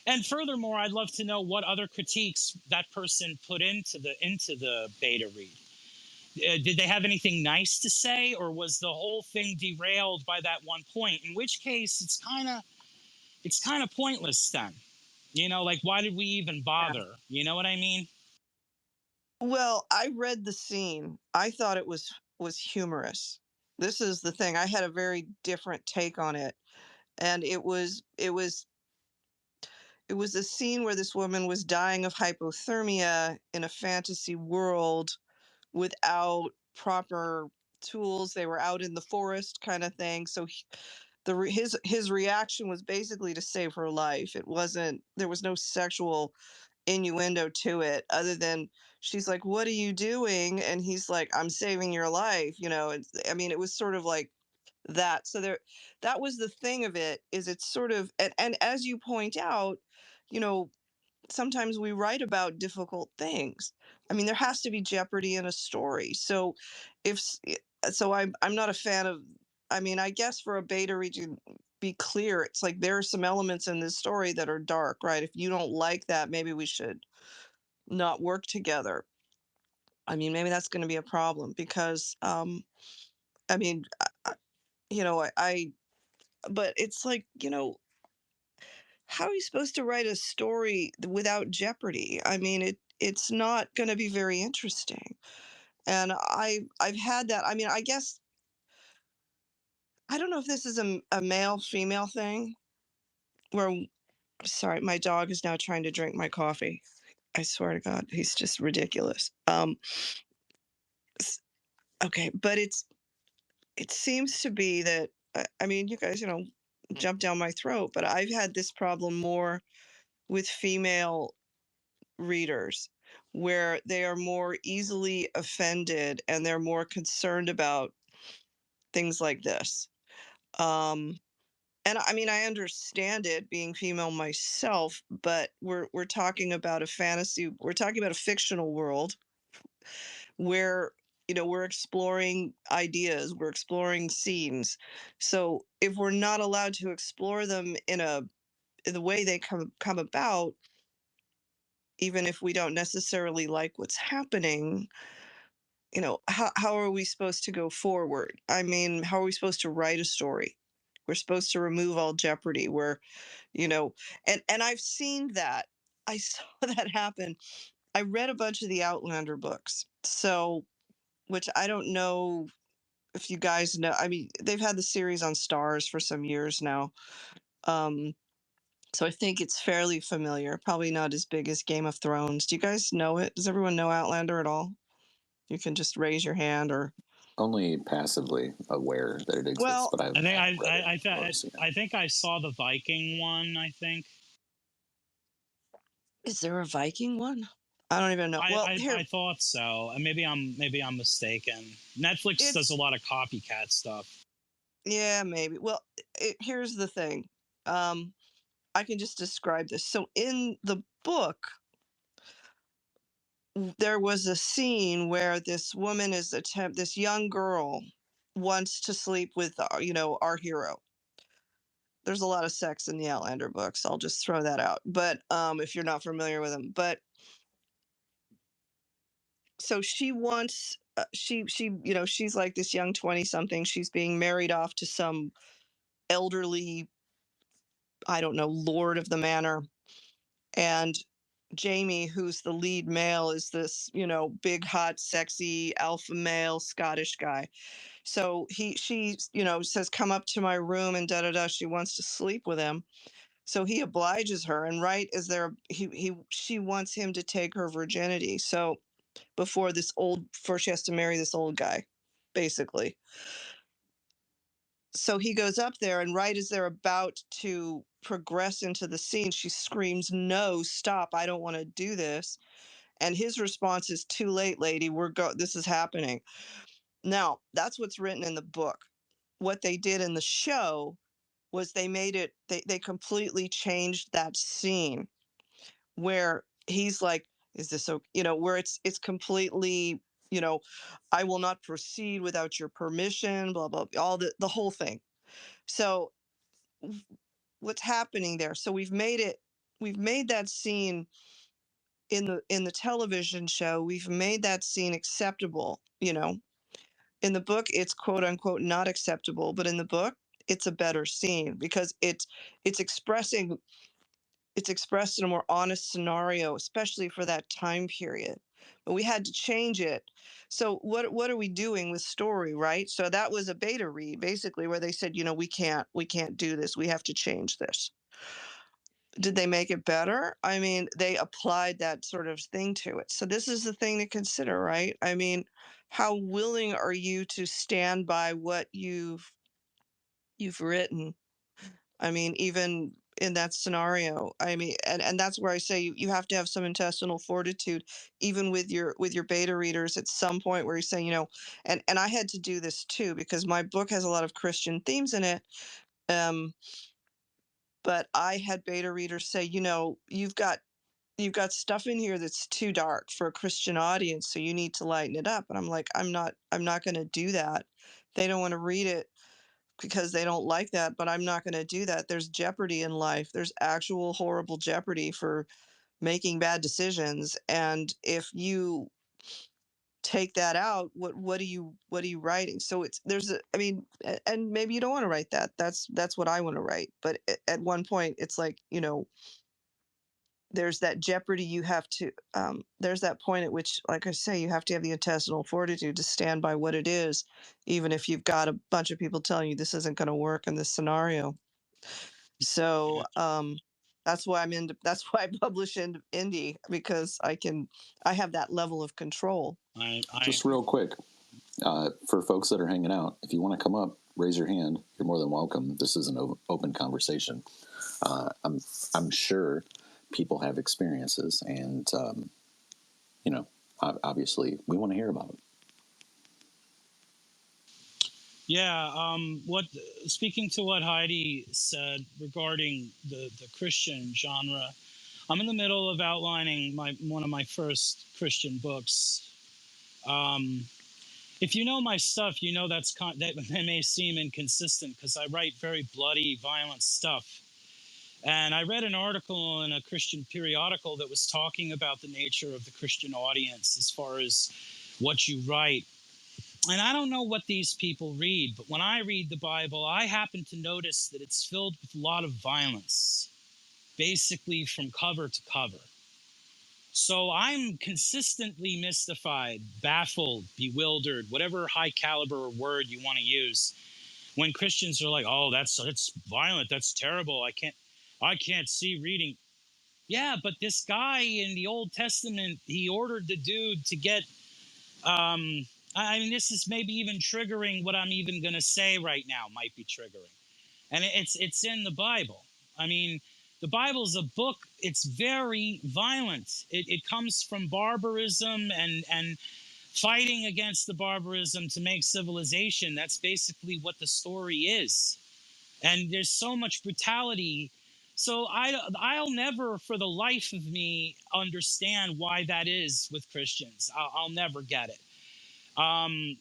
And furthermore, I'd love to know what other critiques that person put into the beta read. Did they have anything nice to say, or was the whole thing derailed by that one point? In which case, it's kind of pointless then. Like, why did we even Yeah. bother? You know what I mean? Well, I read the scene. I thought it was humorous. This is the thing. I had a very different take on it. And it was a scene where this woman was dying of hypothermia in a fantasy world without proper tools. They were out in the forest, kind of thing. So his reaction was basically to save her life. It wasn't There was no sexual innuendo to it, other than she's like, "What are you doing?" And he's like, "I'm saving your life." I mean, it was sort of like that. So that was the thing of it, is it's sort of, and as you point out, you know, sometimes we write about difficult things. I mean, there has to be jeopardy in a story. So if so I'm not a fan of, I mean, I guess for a beta read, you be clear. It's like, there are some elements in this story that are dark, right? If you don't like that, maybe we should not work together. I mean, maybe that's going to be a problem, because I mean, I but it's like, how are you supposed to write a story without jeopardy? I mean, it's not going to be very interesting. And I've had that. I mean, I guess I don't know if this is a male female thing, where, sorry, my dog is now trying to drink my coffee. I swear to God, he's just ridiculous. Okay, but it seems to be that, I mean, you guys, jump down my throat, but I've had this problem more with female readers, where they are more easily offended and they're more concerned about things like this. And I mean, I understand it, being female myself, but we're talking about a fantasy. We're talking about a fictional world where, we're exploring ideas, we're exploring scenes. So if we're not allowed to explore them in the way they come about, even if we don't necessarily like what's happening, how are we supposed to go forward? I mean, how are we supposed to write a story? We're supposed to remove all jeopardy. And I've seen that. I saw that happen. I read a bunch of the Outlander books. So, which I don't know if you guys know. I mean, they've had the series on Stars for some years now. Um, so I think it's fairly familiar. Probably not as big as Game of Thrones. Do you guys know it? Does everyone know Outlander at all? You can just raise your hand or. Only passively aware that it exists, Well, but I think I saw the Viking one. I think. Is there a Viking one? I don't even know. I thought so. Maybe I'm mistaken. Netflix does a lot of copycat stuff. Yeah, maybe. Well, here's the thing. I can just describe this. So in the book, there was a scene where this woman this young girl wants to sleep with, our hero. There's a lot of sex in the Outlander books. I'll just throw that out. But if you're not familiar with them, so she wants, she's like this young 20 something. She's being married off to some elderly, I don't know, lord of the manor. And Jamie, who's the lead male, is this, big, hot, sexy alpha male Scottish guy. So she says, come up to my room and da da da. She wants to sleep with him. So he obliges her. And right as she wants him to take her virginity. So before she has to marry this old guy, basically. So he goes up there, and right as they're about to progress into the scene, she screams, no, stop, I don't want to do this. And his response is, too late, lady, this is happening. Now, that's what's written in the book. What they did in the show was they completely changed that scene where he's like, is this okay? Where it's completely, I will not proceed without your permission, blah, blah, all the whole thing. So what's happening there? So we've made that scene in the television show. We've made that scene acceptable. In the book, it's quote unquote not acceptable, but in the book, it's a better scene because it's expressed in a more honest scenario, especially for that time period. But we had to change it. So what are we doing with story, right? So that was a beta read, basically, where they said, we can't do this. We have to change this. Did they make it better? I mean, they applied that sort of thing to it. So this is the thing to consider, right? I mean, how willing are you to stand by what you've written? I mean, even in that scenario, I mean, and that's where I say you have to have some intestinal fortitude, even with your beta readers at some point where you say, and I had to do this too, because my book has a lot of Christian themes in it. But I had beta readers say, you've got stuff in here that's too dark for a Christian audience, so you need to lighten it up. And I'm like, I'm not going to do that. They don't want to read it because they don't like that, but I'm not going to do that. There's jeopardy in life. There's actual horrible jeopardy for making bad decisions. And if you take that out, what are you writing? So and maybe you don't want to write that. That's what I want to write. But at one point it's like, there's that jeopardy. You have to, there's that point at which, like I say, you have to have the intestinal fortitude to stand by what it is, even if you've got a bunch of people telling you this isn't going to work in this scenario. So that's why I publish in indie, because I have that level of control. Just real quick, for folks that are hanging out, if you want to come up, raise your hand. You're more than welcome. This is an open conversation. I'm sure people have experiences, and obviously we want to hear about it. Yeah. Speaking to what Heidi said regarding the Christian genre, I'm in the middle of outlining one of my first Christian books. If you know my stuff, you know that may seem inconsistent because I write very bloody, violent stuff. And I read an article in a Christian periodical that was talking about the nature of the Christian audience as far as what you write. And I don't know what these people read, but when I read the Bible, I happen to notice that it's filled with a lot of violence, basically from cover to cover. So I'm consistently mystified, baffled, bewildered, whatever high caliber word you want to use, when Christians are like, "Oh, that's violent, that's terrible. I can't see reading." Yeah, but this guy in the Old Testament, he ordered the dude to get I mean, this is maybe even triggering what I'm even going to say right now, might be triggering. And it's in the Bible. I mean, the Bible's a book. It's very violent. It comes from barbarism and fighting against the barbarism to make civilization. That's basically what the story is. And there's so much brutality. So I'll never, for the life of me, understand why that is with Christians. I'll never get it.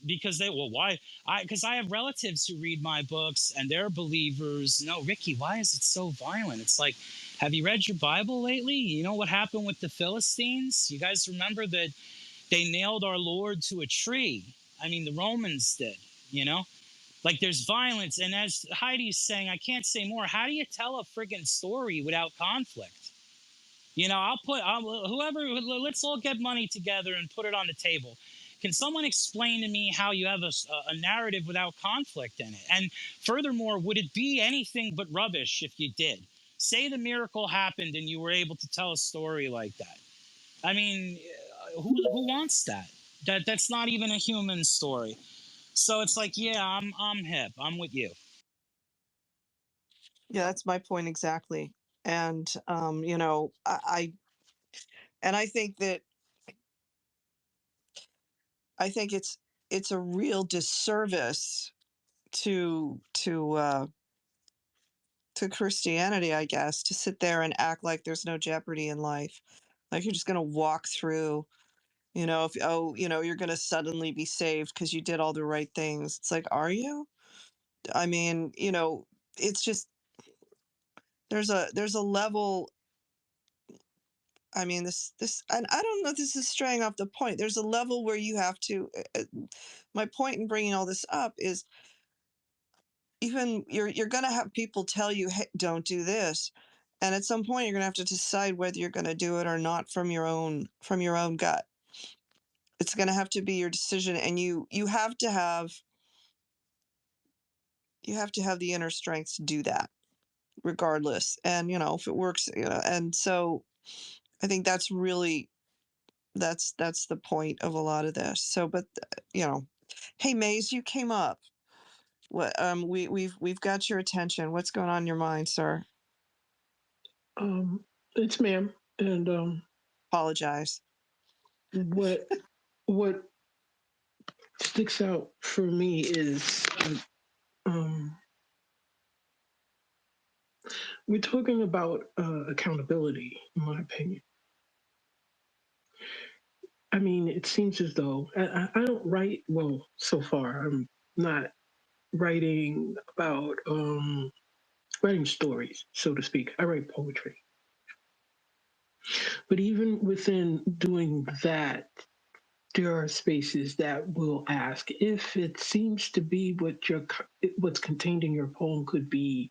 Because why? Because I have relatives who read my books and they're believers. No, Ricky, why is it so violent? It's like, have you read your Bible lately? You know what happened with the Philistines? You guys remember that they nailed our Lord to a tree? I mean, the Romans did, Like there's violence. And as Heidi's saying, I can't say more. How do you tell a friggin' story without conflict? Let's all get money together and put it on the table. Can someone explain to me how you have a narrative without conflict in it? And furthermore, would it be anything but rubbish if you did? Say the miracle happened and you were able to tell a story like that. I mean, who wants that? That's not even a human story. So it's like, yeah, I'm hip. I'm with you. Yeah, that's my point exactly. And I think that it's a real disservice to Christianity, I guess, to sit there and act like there's no jeopardy in life. Like you're just going to walk through, you're going to suddenly be saved because you did all the right things. It's like, are you? I mean, it's just there's a level. I mean, and I don't know if this is straying off the point. There's a level where you have to. My point in bringing all this up is even you're going to have people tell you, hey, don't do this, and at some point you're going to have to decide whether you're going to do it or not from your own gut. It's going to have to be your decision, and you have to have the inner strength to do that regardless. And if it works, and so I think that's really that's the point of a lot of this. So, but hey Maze, you came up. What we've got your attention. What's going on in your mind, sir? It's ma'am. And Apologize. what sticks out for me is we're talking about accountability, in my opinion. I mean, it seems as though I don't write well so far. I'm not writing about writing stories, so to speak. I write poetry. But even within doing that, there are spaces that will ask if it seems to be what's contained in your poem could be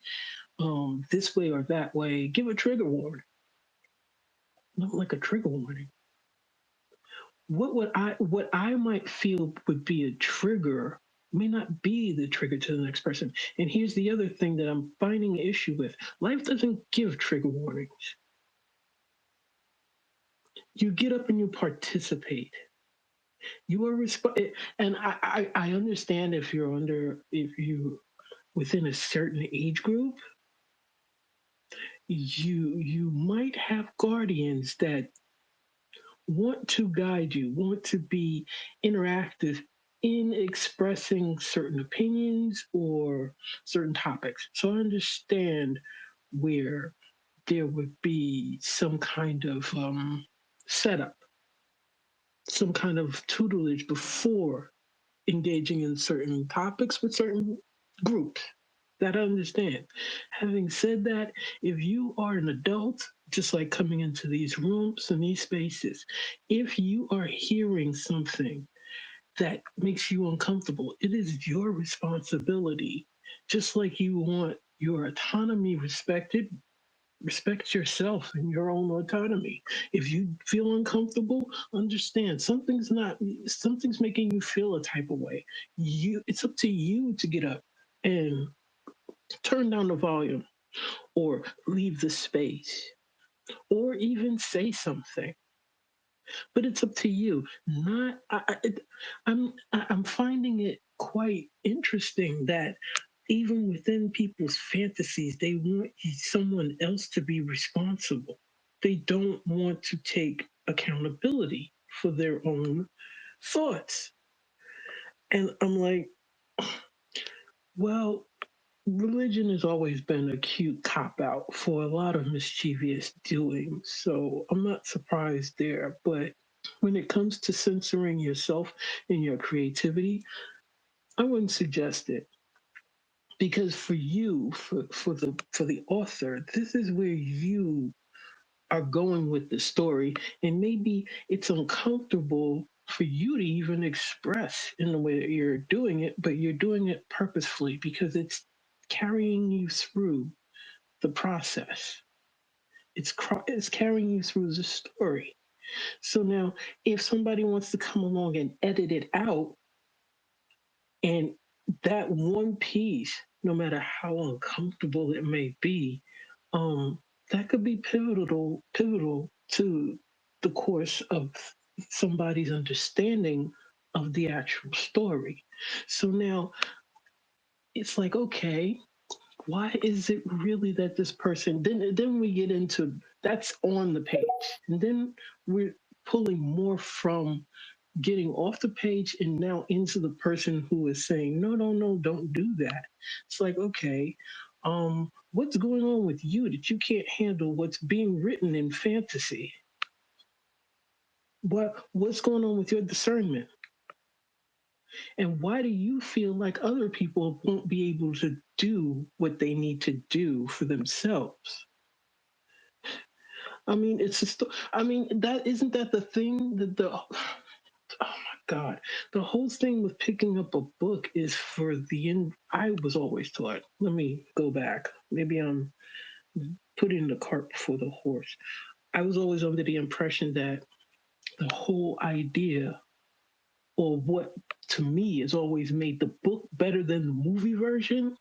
this way or that way. Give a trigger warning. Not like a trigger warning. What I might feel would be a trigger may not be the trigger to the next person. And here's the other thing that I'm finding an issue with: life doesn't give trigger warnings. You get up and you participate. You are and I understand if you within a certain age group, you might have guardians that want to guide you, want to be interactive in expressing certain opinions or certain topics. So I understand where there would be some kind of setup, some kind of tutelage before engaging in certain topics with certain groups. That I understand. Having said that, if you are an adult, just like coming into these rooms and these spaces, if you are hearing something that makes you uncomfortable, it is your responsibility. Just like you want your autonomy respected, respect yourself and your own autonomy. If you feel uncomfortable, understand something's making you feel a type of way. It's up to you to get up and turn down the volume or leave the space or even say something. But it's up to you. Not I'm finding it quite interesting that even within people's fantasies, they want someone else to be responsible. They don't want to take accountability for their own thoughts. And I'm like, well, religion has always been a cute cop out for a lot of mischievous doing. So I'm not surprised there. But when it comes to censoring yourself and your creativity, I wouldn't suggest it. Because for you, for the author, this is where you are going with the story, and maybe it's uncomfortable for you to even express in the way that you're doing it, but you're doing it purposefully because it's carrying you through the process. It's carrying you through the story. So now, if somebody wants to come along and edit it out, and that one piece, no matter how uncomfortable it may be, um, that could be pivotal to the course of somebody's understanding of the actual story. So now it's like, okay, why is it really that this person? Then we get into that's on the page, and then we're pulling more from getting off the page and now into the person who is saying, no, no, no, don't do that. It's like, okay, what's going on with you that you can't handle what's being written in fantasy? What's going on with your discernment? And why do you feel like other people won't be able to do what they need to do for themselves? I mean, it's just, I mean, that isn't that the thing that the oh my god, the whole thing with picking up a book is for the end. I was always taught, let me go back, maybe I'm putting the cart before the horse. I was always under the impression that the whole idea, or what to me has always made the book better than the movie version,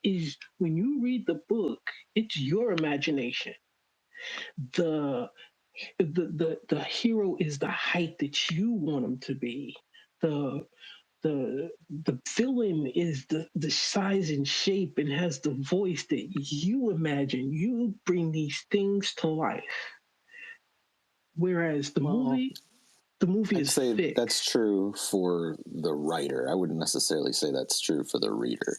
is when you read the book, it's your imagination. The the the, the hero is the height that you want him to be. The the the villain is the size and shape and has the voice that you imagine. You bring these things to life, whereas the Well, movie I'd is say that's fixed. true for the writer. I wouldn't necessarily say that's true for the reader.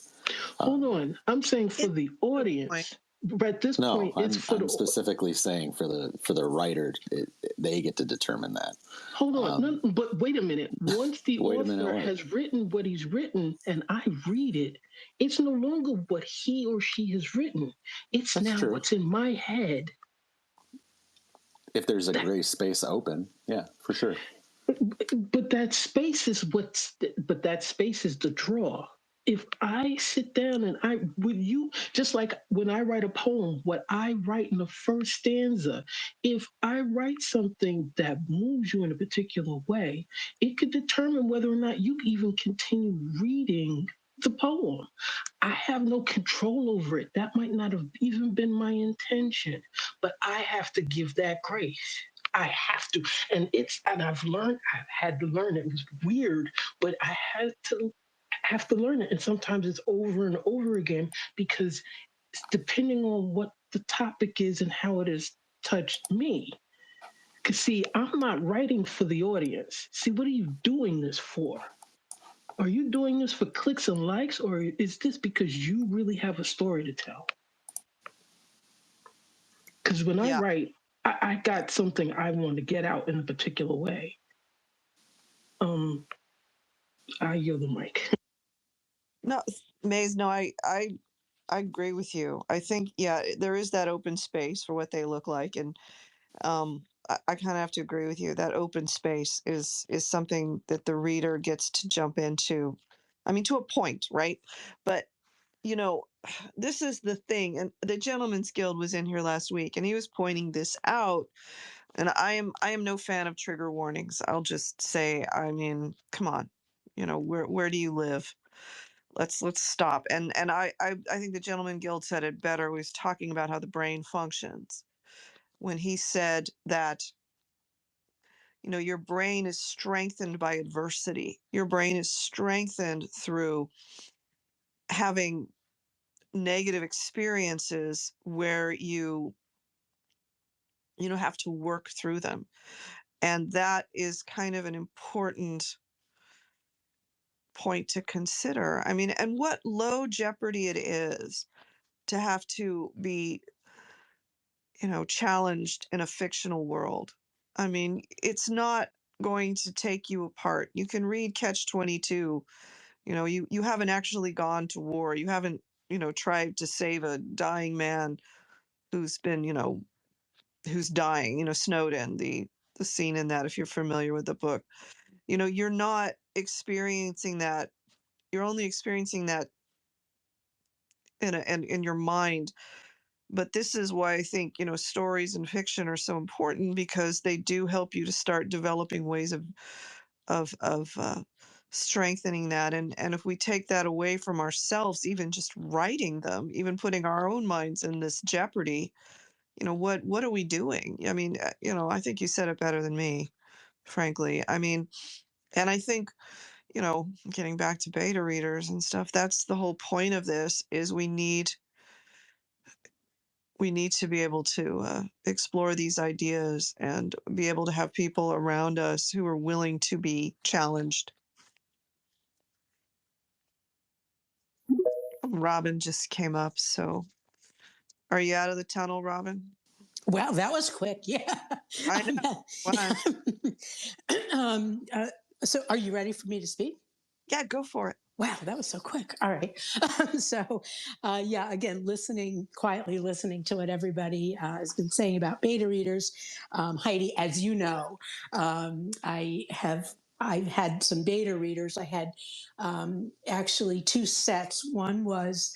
Hold Um, on, I'm saying for It's the a good point. audience. But at this no, point, it's for I'm the. specifically saying for the writer, they get to determine that. Hold on, no, Um, but wait a minute. Once the wait a minute, author what? has written what he's written and I read it, it's no longer what he or she has written. It's That's now true. what's in my head. If there's a That, gray space open, yeah, for sure. but that space is but that space is the draw. If I sit down and I with you, just like when I write a poem, what I write in the first stanza, if I write something that moves you in a particular way, it could determine whether or not you even continue reading the poem. I have no control over it. That might not have even been my intention, but I have to give that grace. I have to. And I've had to learn, it was weird, but I had to have to learn it. And sometimes it's over and over again because depending on what the topic is and how it has touched me. Because, see, I'm not writing for the audience. See, what are you doing this for? Are you doing this for clicks and likes, or is this because you really have a story to tell? Because when I Yeah. write, I got something I want to get out in a particular way. I yield the mic. No, Maze, no, I agree with you. I think, yeah, there is that open space for what they look like. And I kind of have to agree with you. That open space is something that the reader gets to jump into. I mean, to a point, right? But you know, this is the thing. And the Gentleman's Guild was in here last week, and he was pointing this out. And I am no fan of trigger warnings. I'll just say, I mean, come on, where do you live? Let's stop. And I think the Gentleman Guild said it better. He was talking about how the brain functions when he said that your brain is strengthened by adversity. Your brain is strengthened through having negative experiences where you have to work through them. And that is kind of an important point to consider. I mean, and what low jeopardy it is to have to be, challenged in a fictional world. I mean, it's not going to take you apart. You can read Catch 22. You haven't actually gone to war. You haven't, tried to save a dying man who's been, who's dying, Snowden, the scene in that, if you're familiar with the book. You're not experiencing that. You're only experiencing that in your mind. But this is why I think, stories and fiction are so important, because they do help you to start developing ways of strengthening that. And if we take that away from ourselves, even just writing them, even putting our own minds in this jeopardy, what are we doing? I mean, I think you said it better than me, frankly. I mean, and I think, getting back to beta readers and stuff, that's the whole point of this, is we need to be able to explore these ideas and be able to have people around us who are willing to be challenged. Robin just came up, so are you out of the tunnel, Robin? Wow, that was quick. Yeah. I know. Wow. So are you ready for me to speak? Yeah, go for it. Wow, that was so quick. All right. Yeah, again, quietly listening to what everybody has been saying about beta readers. Heidi, as you know, I've had some beta readers. I had actually two sets. One was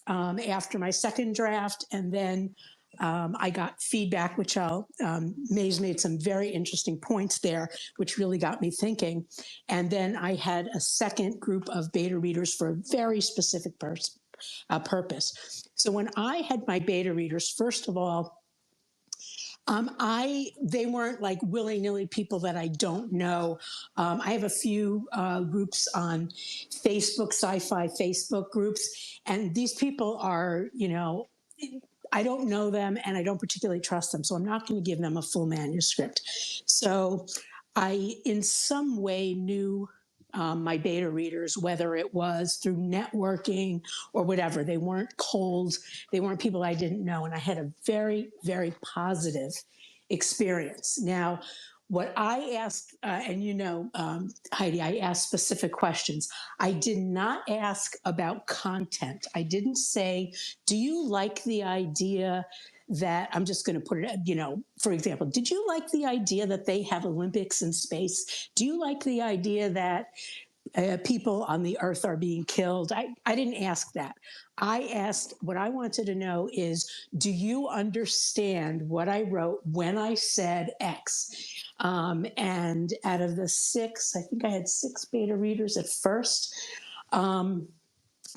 after my second draft, and then I got feedback, which Maze made some very interesting points there, which really got me thinking. And then I had a second group of beta readers for a very specific purpose. So when I had my beta readers, first of all, they weren't like willy-nilly people that I don't know. I have a few groups on Facebook, sci-fi Facebook groups, and these people are, I don't know them and I don't particularly trust them, so I'm not going to give them a full manuscript. So I, in some way, knew my beta readers, whether it was through networking or whatever. They weren't cold. They weren't people I didn't know. And I had a very, very positive experience. Now, what I asked, Heidi, I asked specific questions. I did not ask about content. I didn't say, do you like the idea that, I'm just going to put it, for example, did you like the idea that they have Olympics in space? Do you like the idea that people on the earth are being killed? I didn't ask that. I asked, what I wanted to know is, do you understand what I wrote when I said X? And out of the six, I think I had six beta readers at first.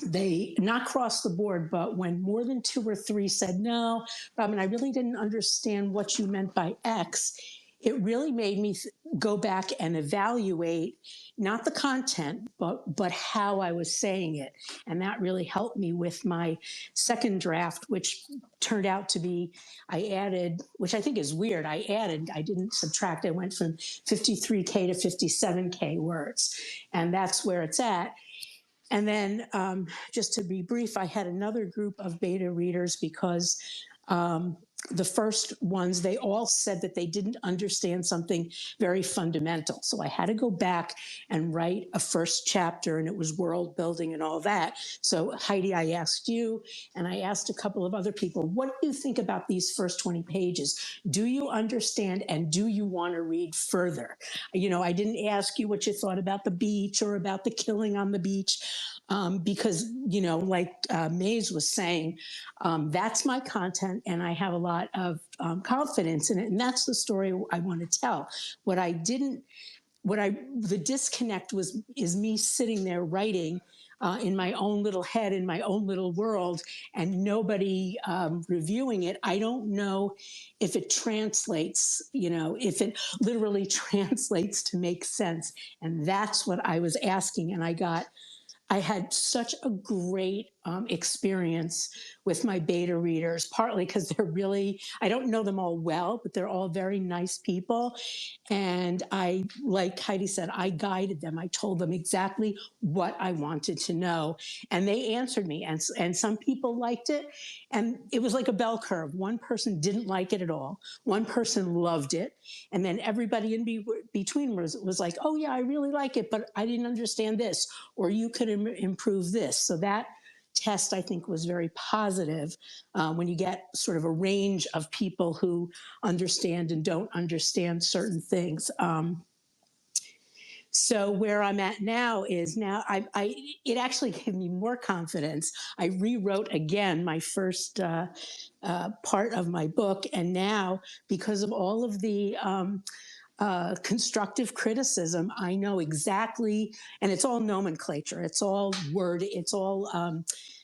They not cross the board, but when more than 2 or 3 said, no, Robin, I really didn't understand what you meant by X, it really made me go back and evaluate not the content, but how I was saying it. And that really helped me with my second draft, which turned out to be, I added, which I think is weird. I didn't subtract. I went from 53K to 57K words. And that's where it's at. And then just to be brief, I had another group of beta readers because the first ones, they all said that they didn't understand something very fundamental. So I had to go back and write a first chapter, and it was world building and all that. So Heidi, I asked you, and I asked a couple of other people, what do you think about these first 20 pages? Do you understand, and do you want to read further? You know, I didn't ask you what you thought about the beach or about the killing on the beach. Because, you know, like Maze was saying, that's my content, and I have a lot of confidence in it. And that's the story I want to tell. The disconnect is me sitting there writing in my own little head, in my own little world, and nobody reviewing it. I don't know if it translates, you know, if it literally translates to make sense. And that's what I was asking. And I had such a great experience with my beta readers, partly because I don't know them all well, but they're all very nice people. And like Heidi said, I guided them. I told them exactly what I wanted to know. And they answered me. And some people liked it. And it was like a bell curve. One person didn't like it at all. One person loved it. And then everybody in between was like, oh, yeah, I really like it, but I didn't understand this, or you could improve this. So that test, I think, was very positive when you get sort of a range of people who understand and don't understand certain things. So where I'm at now is it actually gave me more confidence. I rewrote again my first part of my book. And now, because of all of the constructive criticism, I know exactly, and it's all nomenclature, it's all word, it's all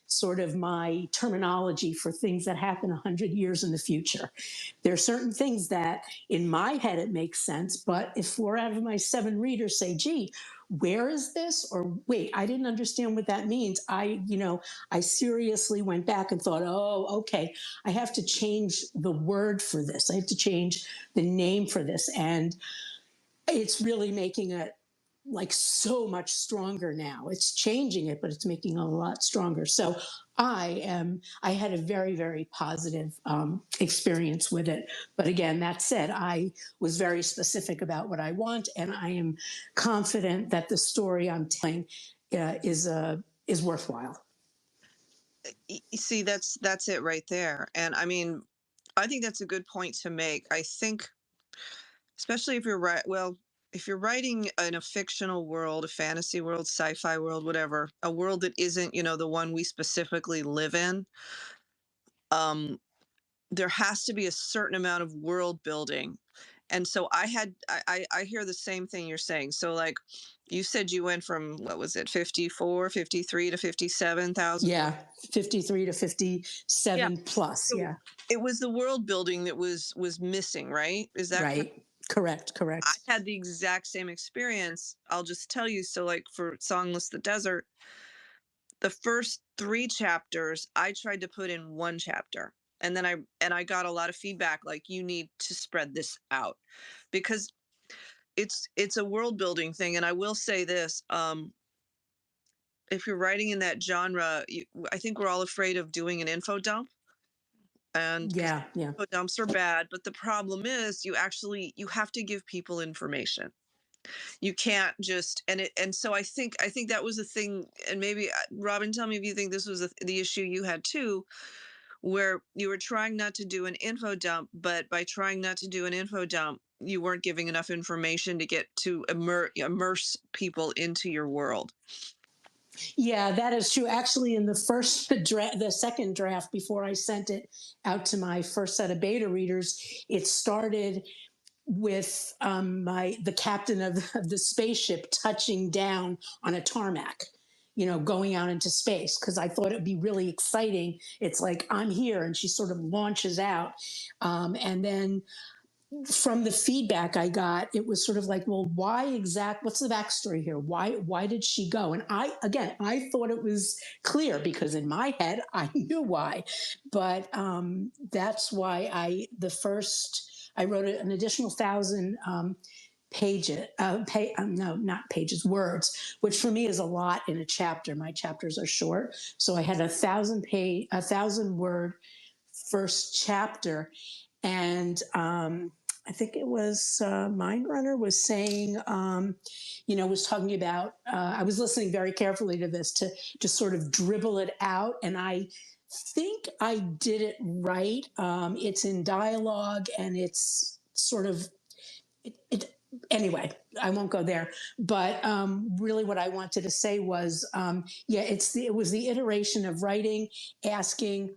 sort of my terminology for things that happen 100 years in the future. There are certain things that in my head it makes sense, but if 4 out of my 7 readers say, gee, where is this? Or wait, I didn't understand what that means. I seriously went back and thought, oh, okay, I have to change the word for this. I have to change the name for this. And it's really making it like so much stronger now. It's changing it, but it's making it a lot stronger. So I had a very, very positive experience with it. But again, that said, I was very specific about what I want, and I am confident that the story I'm telling is worthwhile. See, that's it right there. And I mean, I think that's a good point to make. I think, especially if you're writing in a fictional world, a fantasy world, sci-fi world, whatever, a world that isn't, you know, the one we specifically live in, there has to be a certain amount of world building. And so I hear the same thing you're saying. So like you said, you went from, what was it, 54, 53 to 57,000? Yeah, 53 to 57 Yeah. plus. So yeah. it was the world building that was missing, right? Is that right? Correct. I had the exact same experience. I'll just tell you. So like for Songless the Desert, the first 3 chapters I tried to put in 1 chapter. And then I got a lot of feedback like, you need to spread this out, because it's a world building thing. And I will say this, if you're writing in that genre, I think we're all afraid of doing an info dump. And yeah. info dumps are bad, but the problem is you have to give people information. You can't just, and so I think that was a thing. And maybe Robin, tell me if you think this was the issue you had too, where you were trying not to do an info dump, but by trying not to do an info dump, you weren't giving enough information to get to immerse people into your world. Yeah, that is true. Actually, in the second draft, before I sent it out to my first set of beta readers, it started with the captain of the spaceship touching down on a tarmac, you know, going out into space, because I thought it'd be really exciting. It's like, I'm here, and she sort of launches out, and then from the feedback I got, it was sort of like, well, what's the backstory here? Why did she go? And I thought it was clear because in my head, I knew why. But that's why I wrote an additional 1,000 pages, no, not pages, words, which for me is a lot in a chapter. My chapters are short. So I had a 1,000 word first chapter. And I think it was Mindrunner was saying, was talking about, I was listening very carefully to this to just sort of dribble it out. And I think I did it right. It's in dialogue and it's sort of, anyway, I won't go there. But really what I wanted to say was, it was the iteration of writing, asking,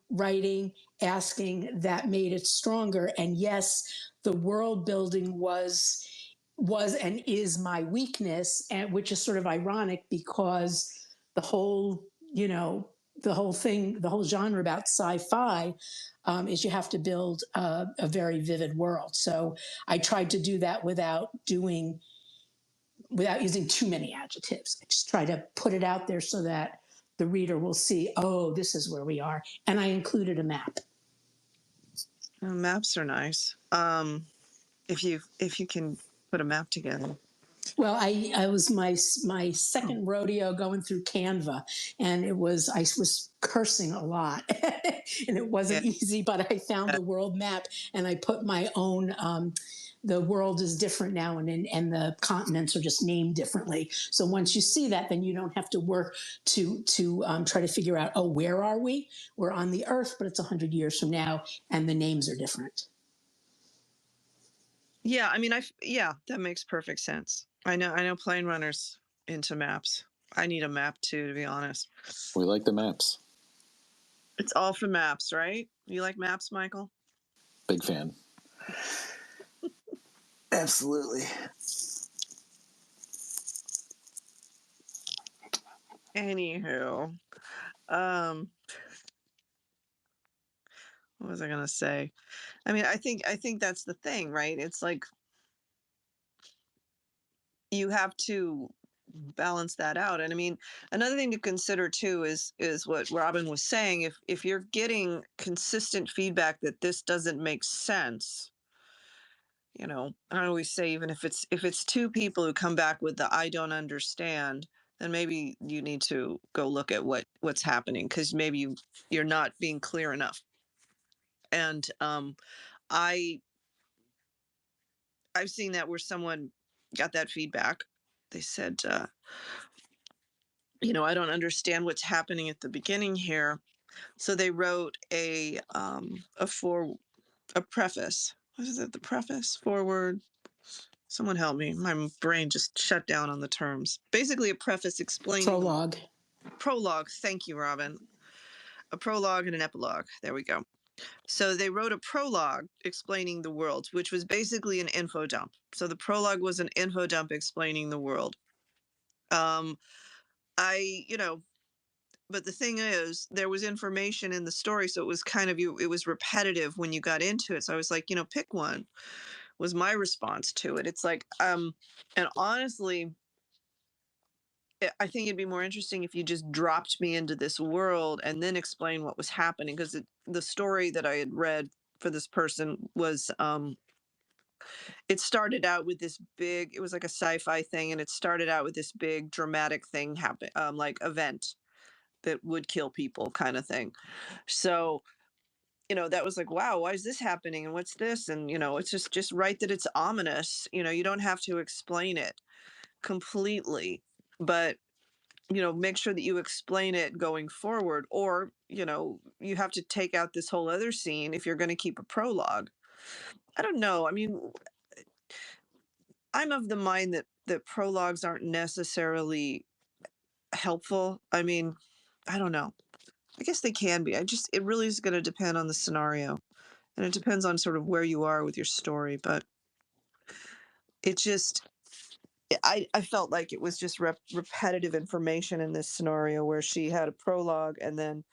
that made it stronger. And yes, the world building was and is my weakness, and which is sort of ironic because the whole, the whole genre about sci-fi is you have to build a very vivid world. So I tried to do that without using too many adjectives. I just try to put it out there so that the reader will see, oh, this is where we are. And I included a map. Maps are nice. If you can put a map together. Well, I was my second rodeo going through Canva, and I was cursing a lot, and it wasn't easy. But I found the world map, and I put my own. The world is different now, and the continents are just named differently. So once you see that, then you don't have to work to try to figure out, oh, where are we? We're on the Earth, but it's 100 years from now, and the names are different. Yeah, I mean, that makes perfect sense. I know Plane Runner's into maps. I need a map too, to be honest. We like the maps. It's all for maps, right? You like maps, Michael? Big fan. Absolutely. Anywho, what was I gonna say? I mean, I think that's the thing, right? It's like you have to balance that out. And I mean, another thing to consider too is what Robin was saying. If you're getting consistent feedback that this doesn't make sense, I always say, even if it's two people who come back with the I don't understand, then maybe you need to go look at what's happening, because maybe you're not being clear enough. And I've seen that where someone got that feedback. They said, I don't understand what's happening at the beginning here. So they wrote a preface. What is it? The preface, forward. Someone help me. My brain just shut down on the terms. Basically, a preface explaining. Prologue. Prologue. Thank you, Robin. A prologue and an epilogue. There we go. So they wrote a prologue explaining the world, which was basically an info dump. So the prologue was an info dump explaining the world. But the thing is, there was information in the story, so it was kind of it was repetitive when you got into it. So I was like, pick one, was my response to it. It's like, and honestly, I think it'd be more interesting if you just dropped me into this world and then explain what was happening, because the story that I had read for this person was, it started out with this big, it was like a sci-fi thing, and it started out with this big dramatic thing happen, like event that would kill people kind of thing. So, that was like, wow, why is this happening? And what's this? And, it's just right that it's ominous. You don't have to explain it completely, but, make sure that you explain it going forward, or, you have to take out this whole other scene if you're going to keep a prologue. I don't know. I mean, I'm of the mind that prologues aren't necessarily helpful. I mean, I don't know. I guess they can be. It really is going to depend on the scenario, and it depends on sort of where you are with your story. But I felt like it was just repetitive information in this scenario, where she had a prologue and then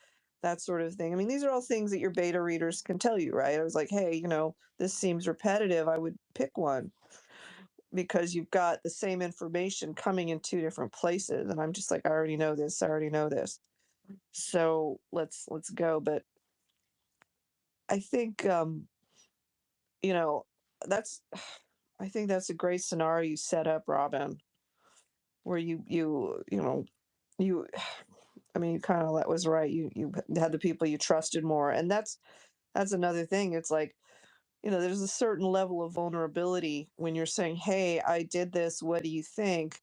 that sort of thing. I mean, these are all things that your beta readers can tell you, right? I was like, hey, this seems repetitive. I would pick one because you've got the same information coming in two different places. And I'm just like, I already know this. I already know this. So let's go. But I think, that's, I think that's a great scenario you set up, Robin, where you, I mean, you kind of, that was right. You had the people you trusted more. And that's another thing. It's like, there's a certain level of vulnerability when you're saying, hey, I did this. What do you think?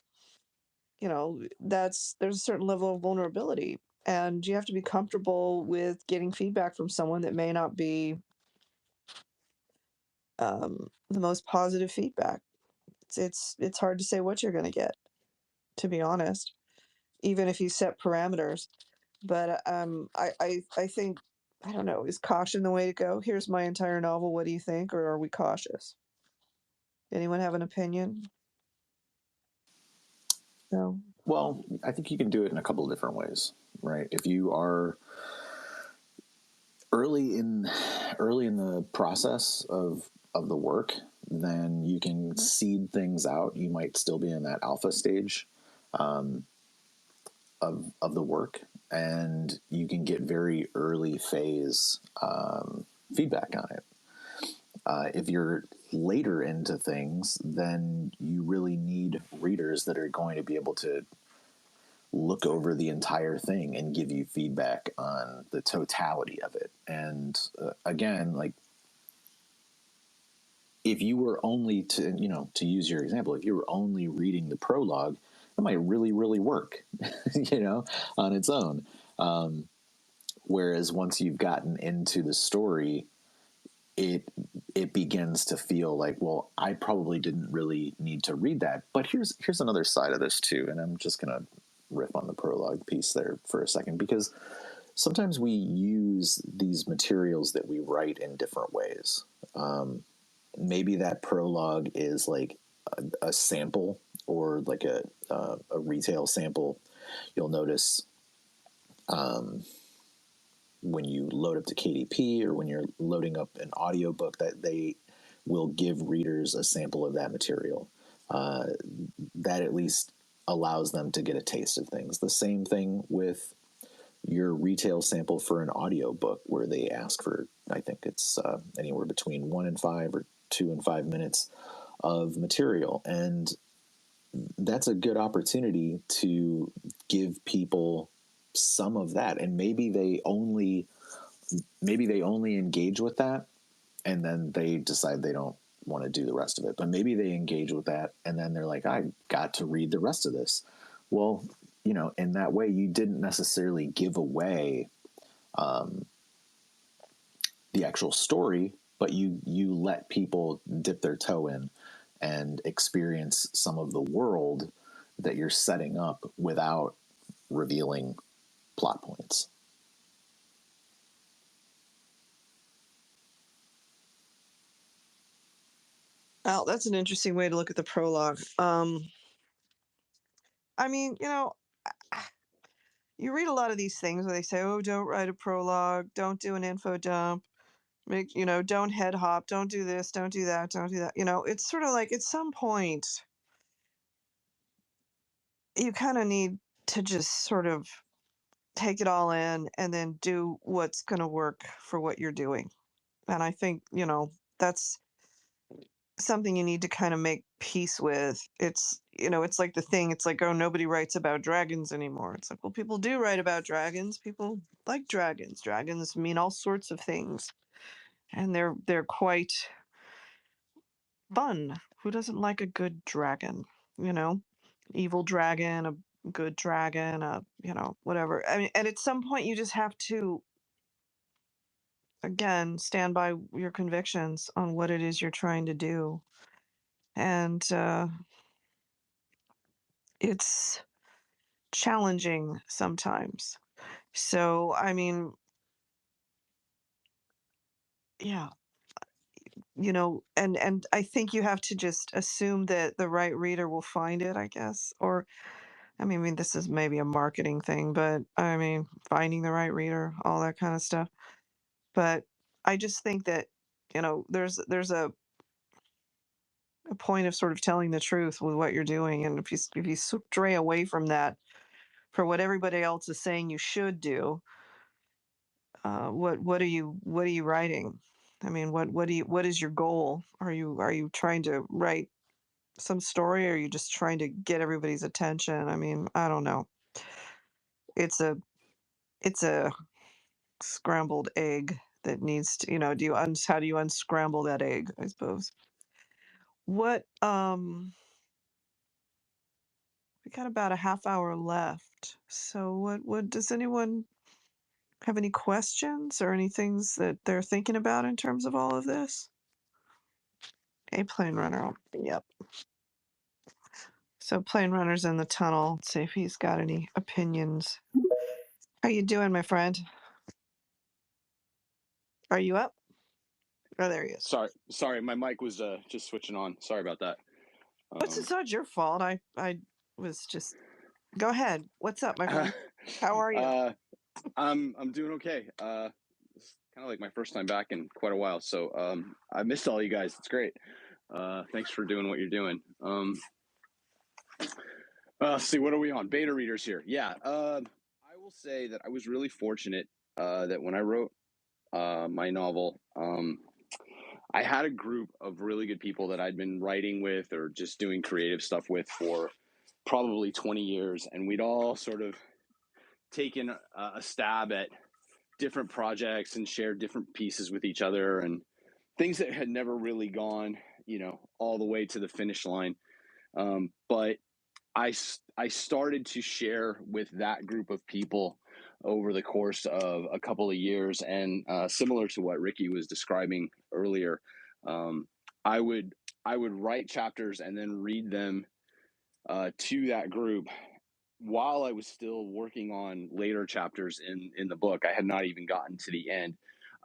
There's a certain level of vulnerability, and you have to be comfortable with getting feedback from someone that may not be the most positive feedback. It's hard to say what you're going to get, to be honest, even if you set parameters. But I think, I don't know, is caution the way to go? Here's my entire novel. What do you think? Or are we cautious? Anyone have an opinion? No. Well, I think you can do it in a couple of different ways, right? If you are early in the process of the work, then you can seed things out. You might still be in that alpha stage of the work, and you can get very early phase feedback on it. If you're later into things, then you really need readers that are going to be able to look over the entire thing and give you feedback on the totality of it. And again, like, if you were only to use your example, if you were only reading the prologue, it might really, really work, on its own. Whereas once you've gotten into the story, it begins to feel like, well, I probably didn't really need to read that. But here's another side of this too, and I'm just gonna riff on the prologue piece there for a second, because sometimes we use these materials that we write in different ways. Maybe that prologue is like a sample, or like a retail sample. You'll notice when you load up to KDP, or when you're loading up an audiobook, that they will give readers a sample of that material. That at least allows them to get a taste of things. The same thing with your retail sample for an audiobook, where they ask for, I think it's anywhere between 1 and 5 or 2 and 5 minutes of material. And that's a good opportunity to give people some of that. And maybe they only engage with that, and then they decide they don't want to do the rest of it. But maybe they engage with that, and then they're like, I got to read the rest of this. Well, in that way, you didn't necessarily give away the actual story, but you let people dip their toe in and experience some of the world that you're setting up without revealing plot points. Well, that's an interesting way to look at the prologue. I mean, you read a lot of these things where they say, oh, don't write a prologue, don't do an info dump, don't head hop, don't do this, don't do that, don't do that. It's sort of like, at some point, you kind of need to just sort of take it all in and then do what's going to work for what you're doing. And I think, that's something you need to kind of make peace with. It's like the thing, it's like, oh, nobody writes about dragons anymore. It's like, well, people do write about dragons. People like dragons. Dragons mean all sorts of things, and they're quite fun. Who doesn't like a good dragon? Evil dragon, a good dragon, whatever. I mean, and at some point you just have to, again, stand by your convictions on what it is you're trying to do. And it's challenging sometimes. So, I mean, yeah, and I think you have to just assume that the right reader will find it, I guess. Or I mean, this is maybe a marketing thing, but I mean, finding the right reader, all that kind of stuff. But I just think that, there's a point of sort of telling the truth with what you're doing, and if you stray away from that for what everybody else is saying you should do, what are you writing? I mean, what is your goal? Are you trying to write some story, or are you just trying to get everybody's attention? I mean, I don't know. It's a scrambled egg that needs to, how do you unscramble that egg, I suppose. What We got about a half hour left. So what does anyone have any questions or any things that they're thinking about in terms of all of this? Hey, Plane Runner. Yep. So Plane Runner's in the tunnel. Let's see if he's got any opinions. How you doing, my friend? Are you up? Oh, there he is. Sorry, my mic was just switching on. Sorry about that. It's not your fault. I was just. Go ahead. What's up, my friend? How are you? I'm doing okay. It's kind of like my first time back in quite a while, so I missed all you guys. It's great. Thanks for doing what you're doing. Let's see, what are we on? Beta readers here. Yeah. I will say that I was really fortunate that when I wrote my novel, I had a group of really good people that I'd been writing with or just doing creative stuff with for probably 20 years, and we'd all sort of taken a stab at different projects and shared different pieces with each other, and things that had never really gone, all the way to the finish line. But I started to share with that group of people over the course of a couple of years, and similar to what Ricky was describing earlier, I would write chapters and then read them to that group while I was still working on later chapters in the book. I had not even gotten to the end.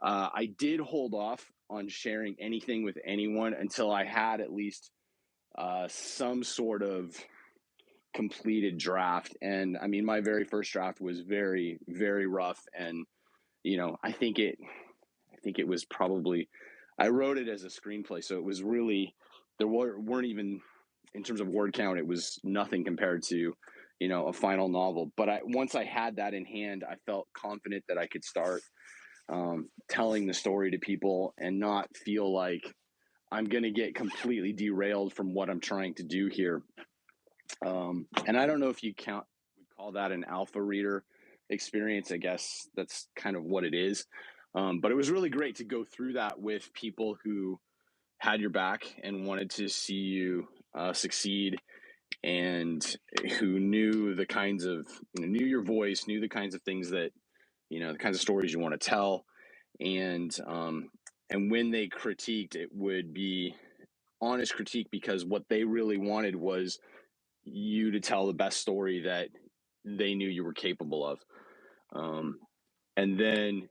I did hold off on sharing anything with anyone until I had at least some sort of completed draft. And I mean, my very first draft was very, very rough. And, I think it was probably, I wrote it as a screenplay. So it was really, there weren't even, in terms of word count, it was nothing compared to, a final novel. But once I had that in hand, I felt confident that I could start telling the story to people and not feel like I'm going to get completely derailed from what I'm trying to do here. And I don't know if would call that an alpha reader experience. I guess that's kind of what it is. But it was really great to go through that with people who had your back and wanted to see you succeed, and who knew the kinds of, knew your voice, knew the kinds of things that, the kinds of stories you want to tell. And when they critiqued, it would be honest critique, because what they really wanted was you to tell the best story that they knew you were capable of. And then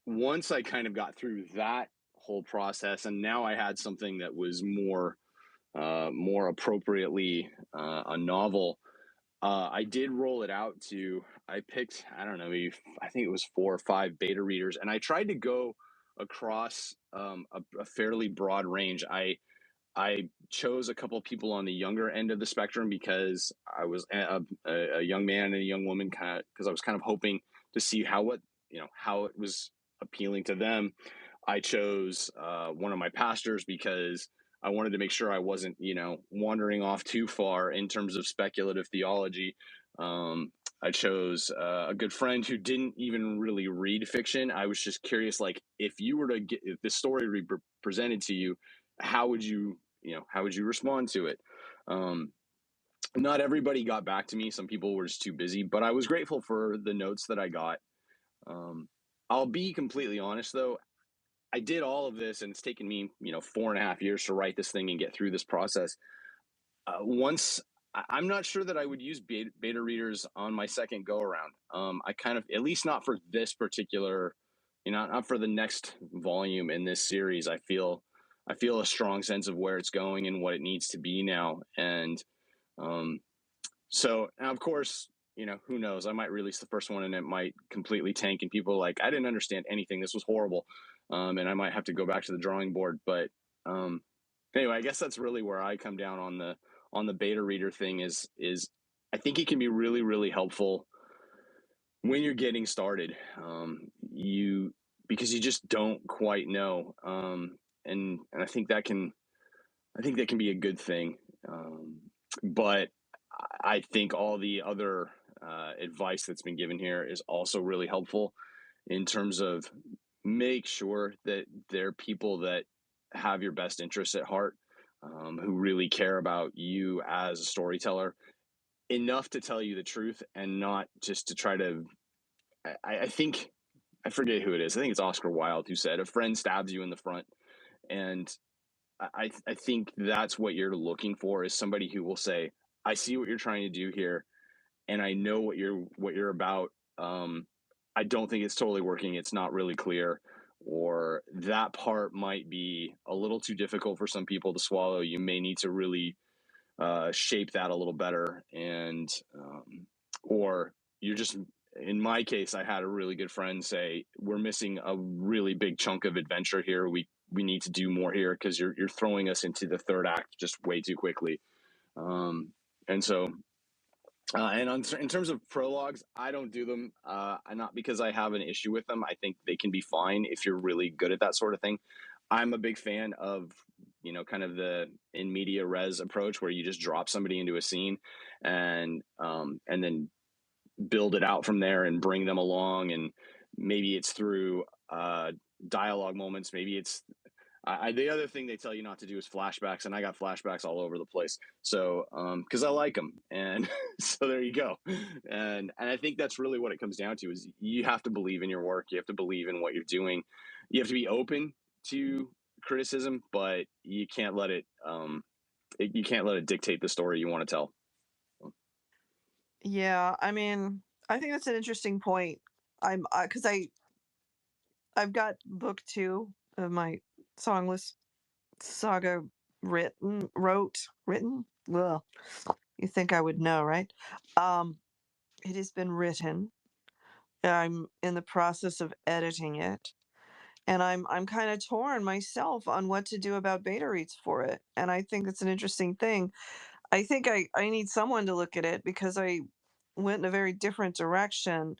once I kind of got through that whole process, and now I had something that was more appropriately a novel, I did roll it out to, I picked, I don't know, I think it was 4 or 5 beta readers, and I tried to go across a fairly broad range. I chose a couple of people on the younger end of the spectrum because I was a young man and a young woman, because I was kind of hoping to see how it was appealing to them. I chose one of my pastors because I wanted to make sure I wasn't, wandering off too far in terms of speculative theology. I chose a good friend who didn't even really read fiction. I was just curious, like, if this story presented to you, how would you respond to it? Not everybody got back to me. Some people were just too busy, but I was grateful for the notes that I got. I'll be completely honest, though. I did all of this, and it's taken me, 4.5 years to write this thing and get through this process. I'm not sure that I would use beta readers on my second go around. I kind of, at least not for this particular, not for the next volume in this series. I feel a strong sense of where it's going and what it needs to be now. And So, and of course, who knows? I might release the first one and it might completely tank, and people are like, I didn't understand anything. This was horrible. And I might have to go back to the drawing board. But anyway, I guess that's really where I come down on the beta reader thing is I think it can be really, really helpful when you're getting started. Because you just don't quite know. And I think that can be a good thing. But I think all the other advice that's been given here is also really helpful in terms of make sure that there are people that have your best interests at heart, who really care about you as a storyteller enough to tell you the truth and not just to try to. I think I forget who it is. I think it's Oscar Wilde who said, "A friend stabs you in the front," and I think that's what you're looking for is somebody who will say, I see what you're trying to do here, and I know what you're about. I don't think it's totally working. It's not really clear, or that part might be a little too difficult for some people to swallow. You may need to really shape that a little better, and or you're just. In my case, I had a really good friend say, "We're missing a really big chunk of adventure here. We need to do more here because you're throwing us into the third act just way too quickly." And so, in terms of prologues, I don't do them. Not because I have an issue with them. I think they can be fine if you're really good at that sort of thing. I'm a big fan of kind of the in media res approach where you just drop somebody into a scene and then build it out from there and bring them along, and maybe it's through dialogue moments, maybe it's the other thing they tell you not to do is flashbacks, and I got flashbacks all over the place. So because I like them, and so there you go. And I think that's really what it comes down to is you have to believe in your work, you have to believe in what you're doing, you have to be open to criticism, but you can't let it dictate the story you want to tell. Yeah, I mean, I think that's an interesting point. I'm because I've got book 2 of my Songless Saga written. Well, you think I would know, right? It has been written. I'm in the process of editing it, and I'm kind of torn myself on what to do about beta reads for it. And I think it's an interesting thing. I think I need someone to look at it because I went in a very different direction.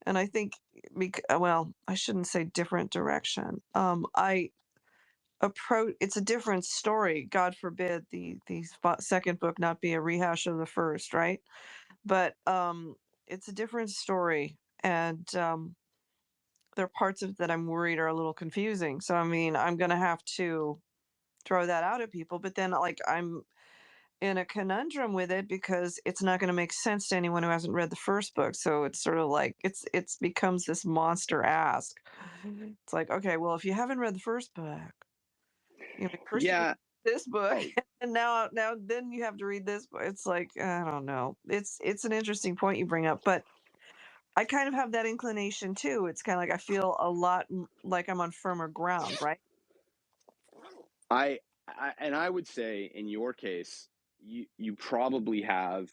And I think, well, I shouldn't say different direction. I approach it's a different story. God forbid the second book not be a rehash of the first, right? But it's a different story, and there are parts of it that I'm worried are a little confusing. So I mean, I'm gonna have to throw that out at people. But then, like, I'm in a conundrum with it because it's not going to make sense to anyone who hasn't read the first book. So it's sort of like it's becomes this monster ask. It's like, okay, well, if you haven't read the first book, first you read this book, and now then you have to read this book. It's like, I don't know. It's an interesting point you bring up, but I kind of have that inclination too. It's kind of like I feel a lot like I'm on firmer ground, right? I would say in your case, you probably have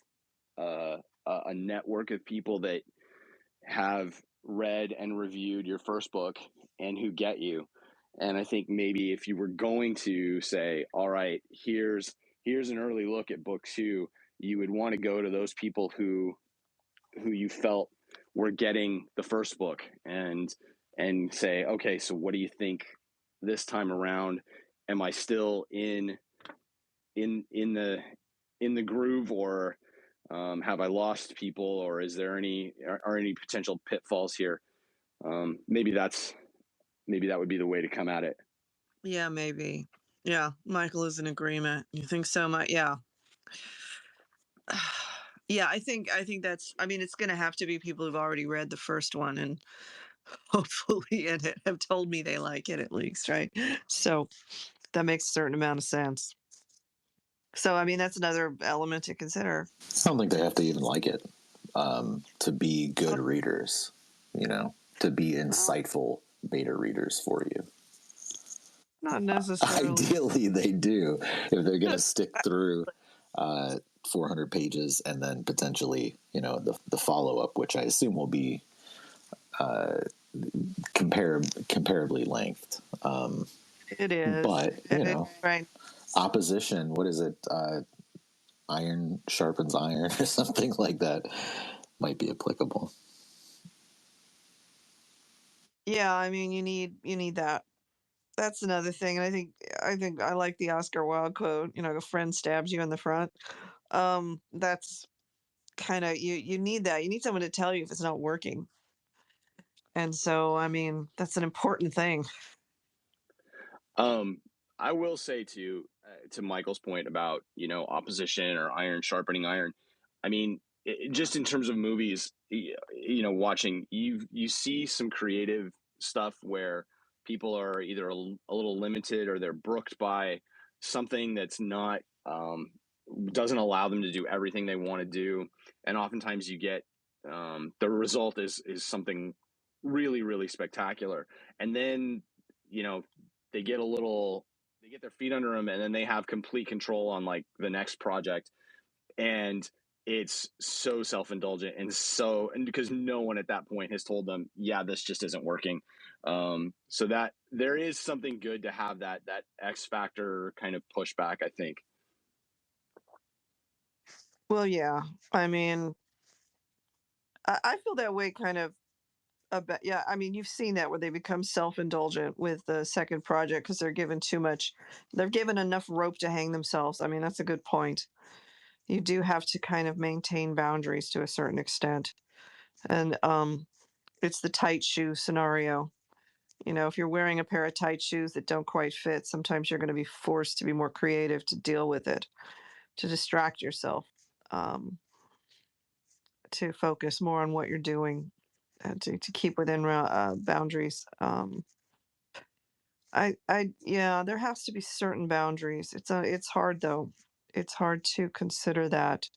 a network of people that have read and reviewed your first book and who get you. And I think maybe if you were going to say, all right, here's an early look at book 2, you would want to go to those people who you felt were getting the first book and say, okay, so what do you think this time around? Am I still in the groove, or have I lost people, or is there any potential pitfalls here? Maybe that would be the way to come at it. Yeah, maybe. Yeah, Michael is in agreement. You think so, Mike? Yeah. Yeah, I think that's. I mean, it's going to have to be people who've already read the first one and hopefully and have told me they like it at least, right? So that makes a certain amount of sense. So I mean, that's another element to consider. I don't think they have to even like it to be good readers, to be insightful beta readers for you. Not necessarily. Ideally, they do if they're going to stick through 400 pages, and then potentially, the follow-up, which I assume will be comparably length. It is. But, right. opposition, what is it? Iron sharpens iron or something like that might be applicable. Yeah, I mean, you need that. That's another thing. And I think I like the Oscar Wilde quote, a friend stabs you in the front. That's kind of, you need that. You need someone to tell you if it's not working. And so, I mean, that's an important thing. I will say to Michael's point about opposition or iron sharpening iron. I mean, just in terms of movies, watching you see some creative stuff where people are either a little limited or they're brooked by something that's not doesn't allow them to do everything they want to do, and oftentimes you get the result is something really really spectacular, and then they get their feet under them, and then they have complete control on like the next project, and it's so self-indulgent and because no one at that point has told them, yeah, this just isn't working. So that there is something good to have that X factor kind of pushback, I think. Well, yeah. I mean, I feel that way kind of about, yeah. I mean, you've seen that where they become self-indulgent with the second project because they're given too much. They're given enough rope to hang themselves. I mean, that's a good point. You do have to kind of maintain boundaries to a certain extent. And it's the tight shoe scenario. If you're wearing a pair of tight shoes that don't quite fit, sometimes you're going to be forced to be more creative to deal with it, to distract yourself, to focus more on what you're doing, and to keep within boundaries. Yeah, there has to be certain boundaries. It's hard though. It's hard to consider that.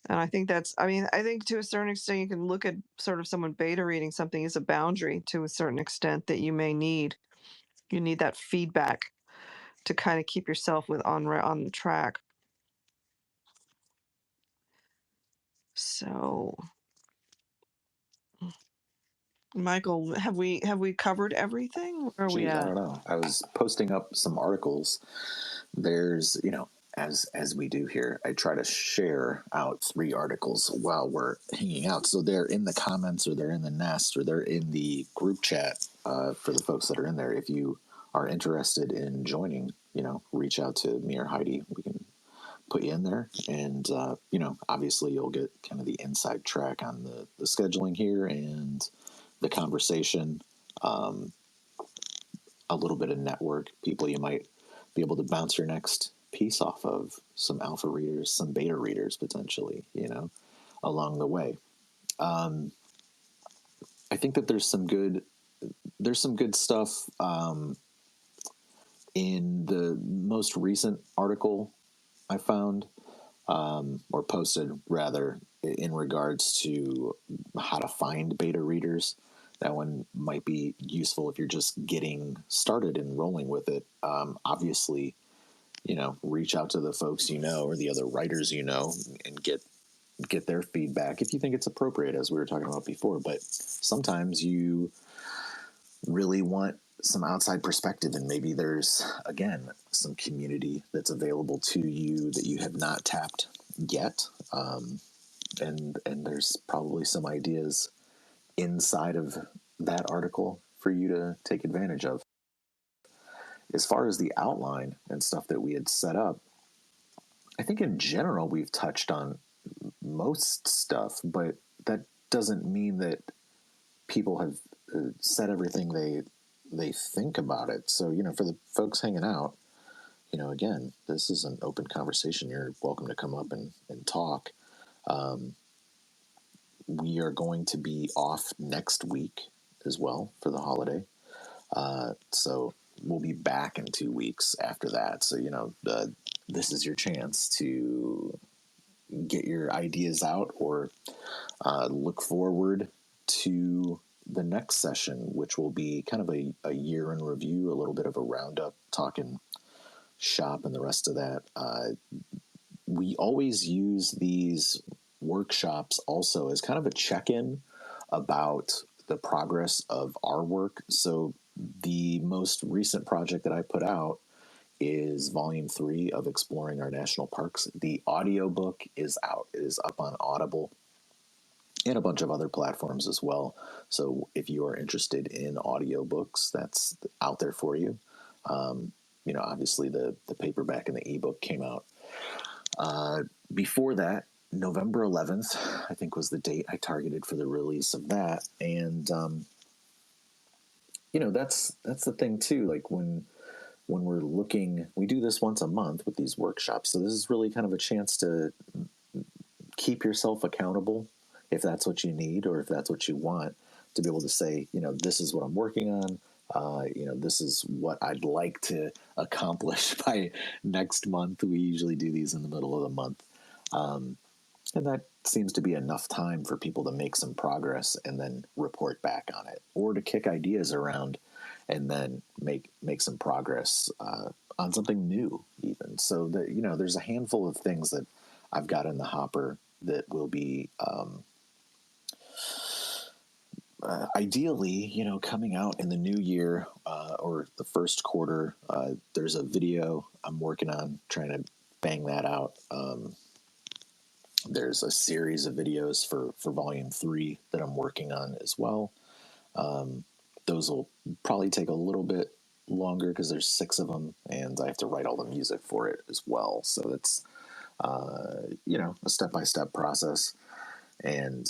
And I think to a certain extent, you can look at sort of someone beta reading something as a boundary to a certain extent that you may need. You need that feedback to kind of keep yourself on the track. So, Michael, have we covered everything? Where are we Geez, I at? don't know. I was posting up some articles. There's, as we do here, I try to share out 3 articles while we're hanging out. So they're in the comments, or they're in the nest, or they're in the group chat for the folks that are in there. If you are interested in joining, reach out to me or Heidi. We can put you in there. And, obviously you'll get kind of the inside track on the scheduling here and the conversation, a little bit of network, people you might be able to bounce your next piece off of, some alpha readers, some beta readers potentially, along the way. I think that there's some good stuff in the most recent article I found, or posted rather, in regards to how to find beta readers. That one might be useful if you're just getting started and rolling with it. Obviously, reach out to the folks or the other writers and get their feedback if you think it's appropriate, as we were talking about before. But sometimes you really want some outside perspective, and maybe there's, again, some community that's available to you that you have not tapped yet. And there's probably some ideas inside of that article for you to take advantage of. As far as the outline and stuff that we had set up, I think in general we've touched on most stuff, but that doesn't mean that people have said everything they think about it. So, for the folks hanging out, again, this is an open conversation. You're welcome to come up and talk. We are going to be off next week as well for the holiday. So we'll be back in 2 weeks after that. So, this is your chance to get your ideas out, or look forward to the next session, which will be kind of a year in review, a little bit of a roundup, talking shop and the rest of that. we always use these workshops also as kind of a check-in about the progress of our work. So the most recent project that I put out is volume 3 of Exploring Our National Parks. The audiobook is out. It is up on Audible and a bunch of other platforms as well. So if you are interested in audiobooks, that's out there for you. Obviously the paperback and the ebook came out. Before that, November 11th, I think was the date I targeted for the release of that. And, that's the thing too. Like when we're looking, we do this once a month with these workshops. So this is really kind of a chance to keep yourself accountable if that's what you need or if that's what you want, to be able to say, this is what I'm working on. This is what I'd like to accomplish by next month. We usually do these in the middle of the month. And that seems to be enough time for people to make some progress and then report back on it, or to kick ideas around and then make some progress on something new even. So that, there's a handful of things that I've got in the hopper that will be ideally, coming out in the new year or the first quarter. There's a video I'm working on trying to bang that out. There's a series of videos for volume 3 that I'm working on as well. Those will probably take a little bit longer because there's 6 of them and I have to write all the music for it as well. So it's, a step-by-step process. And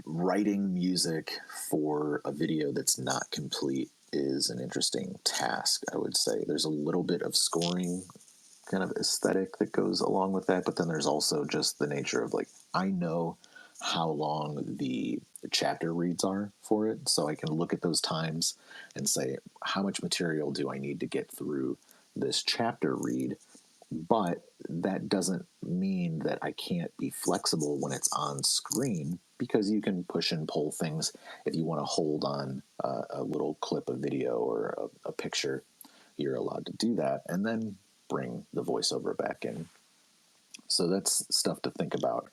writing music for a video that's not complete is an interesting task, I would say. There's a little bit of scoring kind of aesthetic that goes along with that, but then there's also just the nature of, like, I know how long the chapter reads are for it, so I can look at those times and say, how much material do I need to get through this chapter read? But that doesn't mean that I can't be flexible when it's on screen, because you can push and pull things. If you want to hold on a little clip of video or a picture, you're allowed to do that, and then bring the voiceover back in. So that's stuff to think about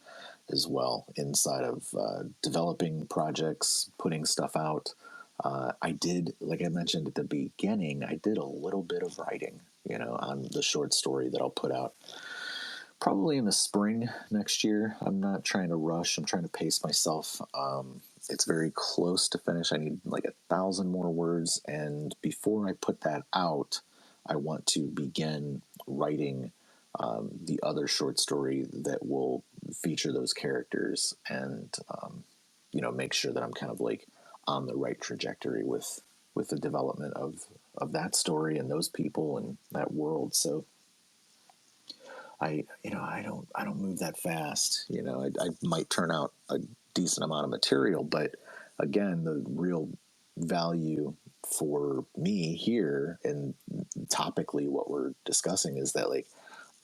as well inside of developing projects, putting stuff out. I did, like I mentioned at the beginning, I did a little bit of writing, on the short story that I'll put out probably in the spring next year. I'm not trying to rush. I'm trying to pace myself. It's very close to finish. I need like 1,000 more words. And before I put that out, I want to begin writing the other short story that will feature those characters and, make sure that I'm kind of like on the right trajectory with the development of that story and those people and that world. So I don't move that fast. I might turn out a decent amount of material, but again, the real value for me here and topically what we're discussing is that, like,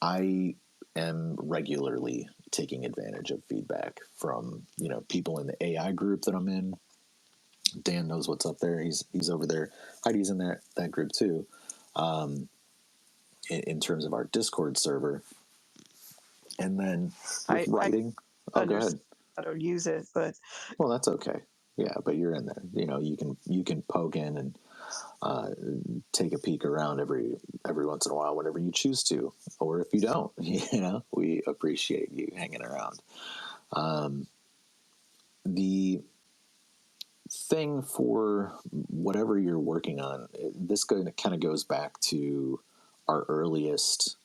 I am regularly taking advantage of feedback from, people in the AI group that I'm in. Dan knows what's up there. He's over there. Heidi's in that group too. In terms of our Discord server, and then with writing, go ahead. I don't use it, but Well, that's okay. Yeah, but you're in there. You can poke in and take a peek around every once in a while whenever you choose to, or if you don't. We appreciate you hanging around. The thing for whatever you're working on, this kind of goes back to our earliest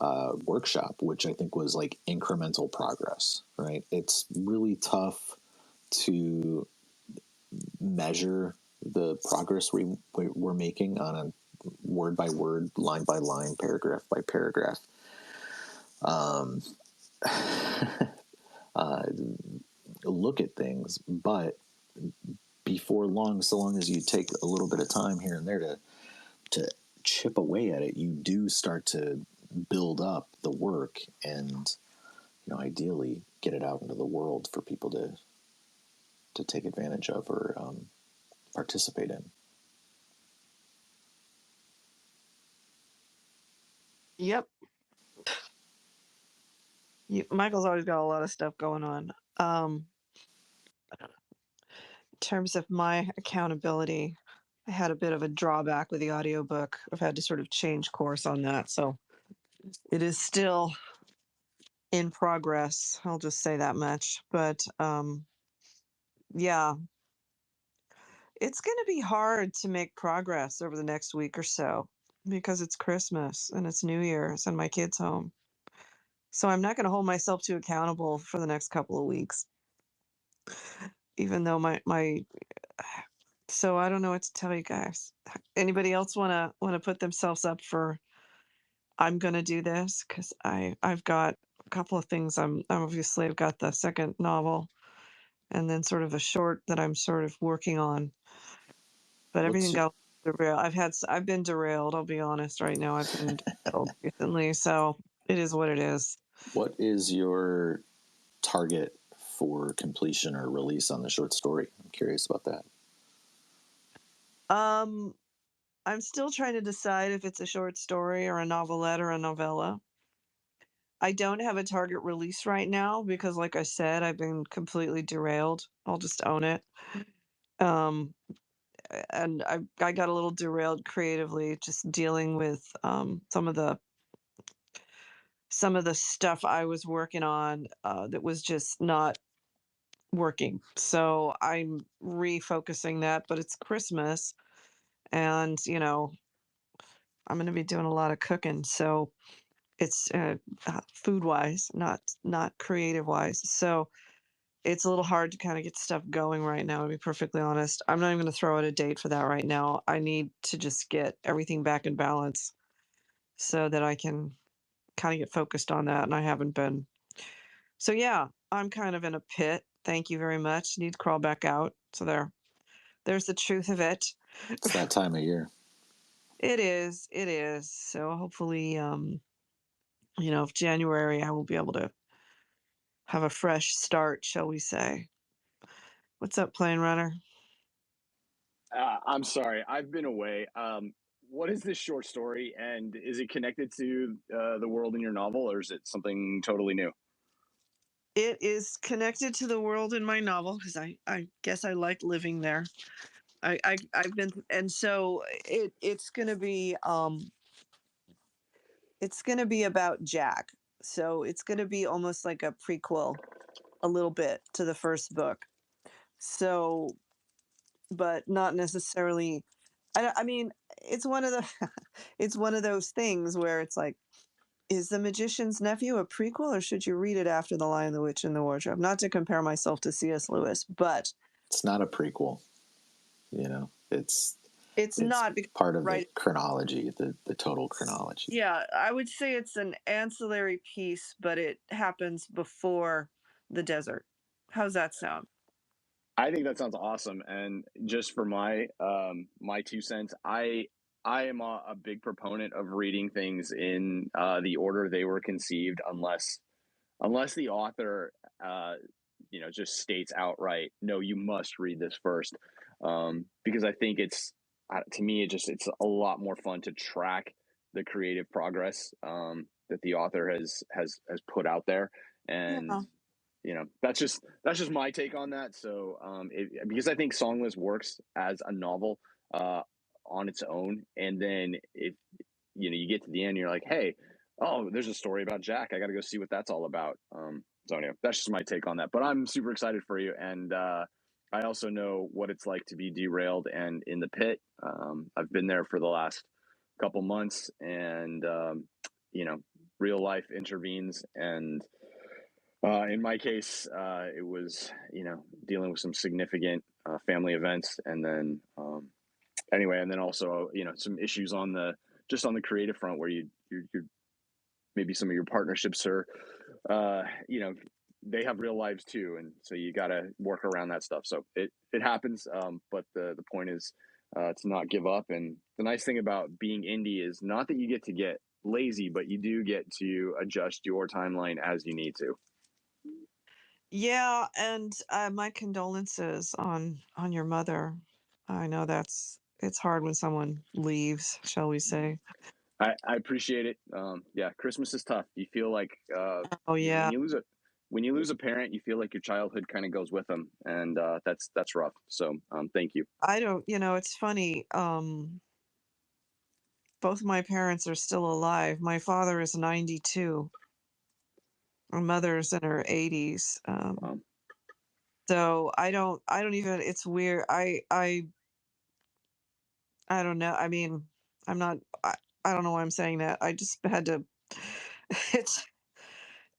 workshop, which I think was like incremental progress, right? It's really tough to measure the progress we're making on a word by word, line by line, paragraph by paragraph. Look at things, but before long, so long as you take a little bit of time here and there to chip away at it, you do start to build up the work and, ideally get it out into the world for people to take advantage of or participate in. yep. Michael's always got a lot of stuff going on. In terms of my accountability, I had a bit of a drawback with the audiobook. I've had to sort of change course on that. So it is still in progress. I'll just say that much. But yeah, it's going to be hard to make progress over the next week or so because it's Christmas and it's New Year's and my kid's home. So I'm not going to hold myself too accountable for the next couple of weeks, even though my so I don't know what to tell you guys. Anybody else want to put themselves up for I'm going to do this cuz I've got a couple of things. I've got the second novel and then sort of a short that I'm sort of working on. But What's everything got derailed. I've been derailed, I'll be honest right now. I've been derailed recently, so it is what it is. what is your target for completion or release on the short story? I'm curious about that. I'm still trying to decide if it's a short story or a novelette or a novella. I don't have a target release right now because, like I said, I've been completely derailed. I'll just own it. Um, and I got a little derailed creatively, just dealing with some of the stuff I was working on that was just not working. So I'm refocusing that. But it's Christmas, and I'm going to be doing a lot of cooking. So it's food wise, not creative wise. So it's a little hard to kind of get stuff going right now, to be perfectly honest. I'm not even going to throw out a date for that right now. I need to just get everything back in balance so that I can kind of get focused on that. And I haven't been. So yeah, I'm kind of in a pit. Thank you very much. Need to crawl back out. So there's the truth of it. It's that time of year. It is. It is. So hopefully, January I will be able to have a fresh start, shall we say. What's up, Plane Runner? I'm sorry, I've been away. What is this short story, and is it connected to the world in your novel, or is it something totally new? It is connected to the world in my novel because I guess I like living there. I've been, and so it's gonna be about Jack. So it's gonna be almost like a prequel a little bit to the first book. So, but not necessarily. I mean, it's one of the it's one of those things where it's like, is The Magician's Nephew a prequel, or should you read it after The Lion, the Witch, and the Wardrobe? Not to compare myself to C.S. Lewis, but It's not a prequel. It's it's not because part of the right. chronology, the total chronology. Yeah, I would say it's an ancillary piece, but it happens before the desert. How's that sound? I think that sounds awesome. And just for my 2 cents, I am a big proponent of reading things in the order they were conceived, unless the author just states outright, no, you must read this first, because I think it's to me it's a lot more fun to track the creative progress that the author has put out there. And Yeah. that's just my take on that. So because I think Songless works as a novel uh, on its own, and then if you get to the end, you're like, hey, oh, there's a story about Jack. I got to go see what that's all about. So anyway, that's just my take on that. But I'm super excited for you, and I also know what it's like to be derailed and in the pit. I've been there for the last couple months, and you know, real life intervenes, and in my case, it was dealing with some significant family events, and then anyway, and then also some issues on the creative front where you maybe some of your partnerships are uh, you know they have real lives too, and so you got to work around that stuff. So it happens, but the point is to not give up. And the nice thing about being indie is not that you get lazy, but you do get to adjust your timeline as you need to. Yeah, and my condolences on your mother. I know it's hard when someone leaves, shall we say. I appreciate it. Yeah, Christmas is tough. You feel like Oh yeah. when you lose a parent, you feel like your childhood kind of goes with them, and that's rough. So thank you. I don't, it's funny. Both my parents are still alive. My father is 92. My mother's in her 80s. So I don't even, it's weird. I don't know. I mean, I'm not, I don't know why I'm saying that. I just had to,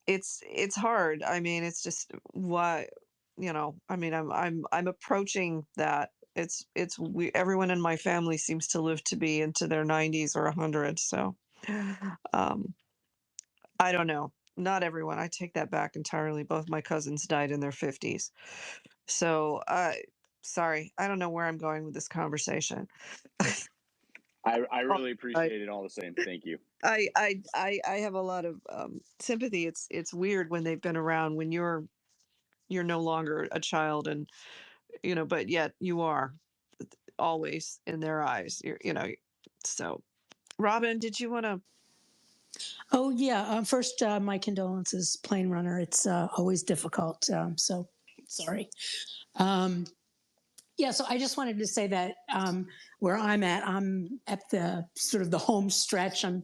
it's, it's hard. I mean, it's just what, I mean, I'm approaching that. Everyone in my family seems to live to be into their 90s or 100. So, um, I don't know. Not everyone. I take that back entirely. Both my cousins died in their 50s. So, sorry. I don't know where I'm going with this conversation. I Oh, really appreciate it all the same. Thank you. I have a lot of sympathy. It's weird when they've been around when you're no longer a child, and but yet you are always in their eyes. So Robin, did you want to? Oh yeah. First, my condolences, plane runner. It's always difficult. So sorry. Um, Yeah, so I just wanted to say that where I'm at the sort of the home stretch. I'm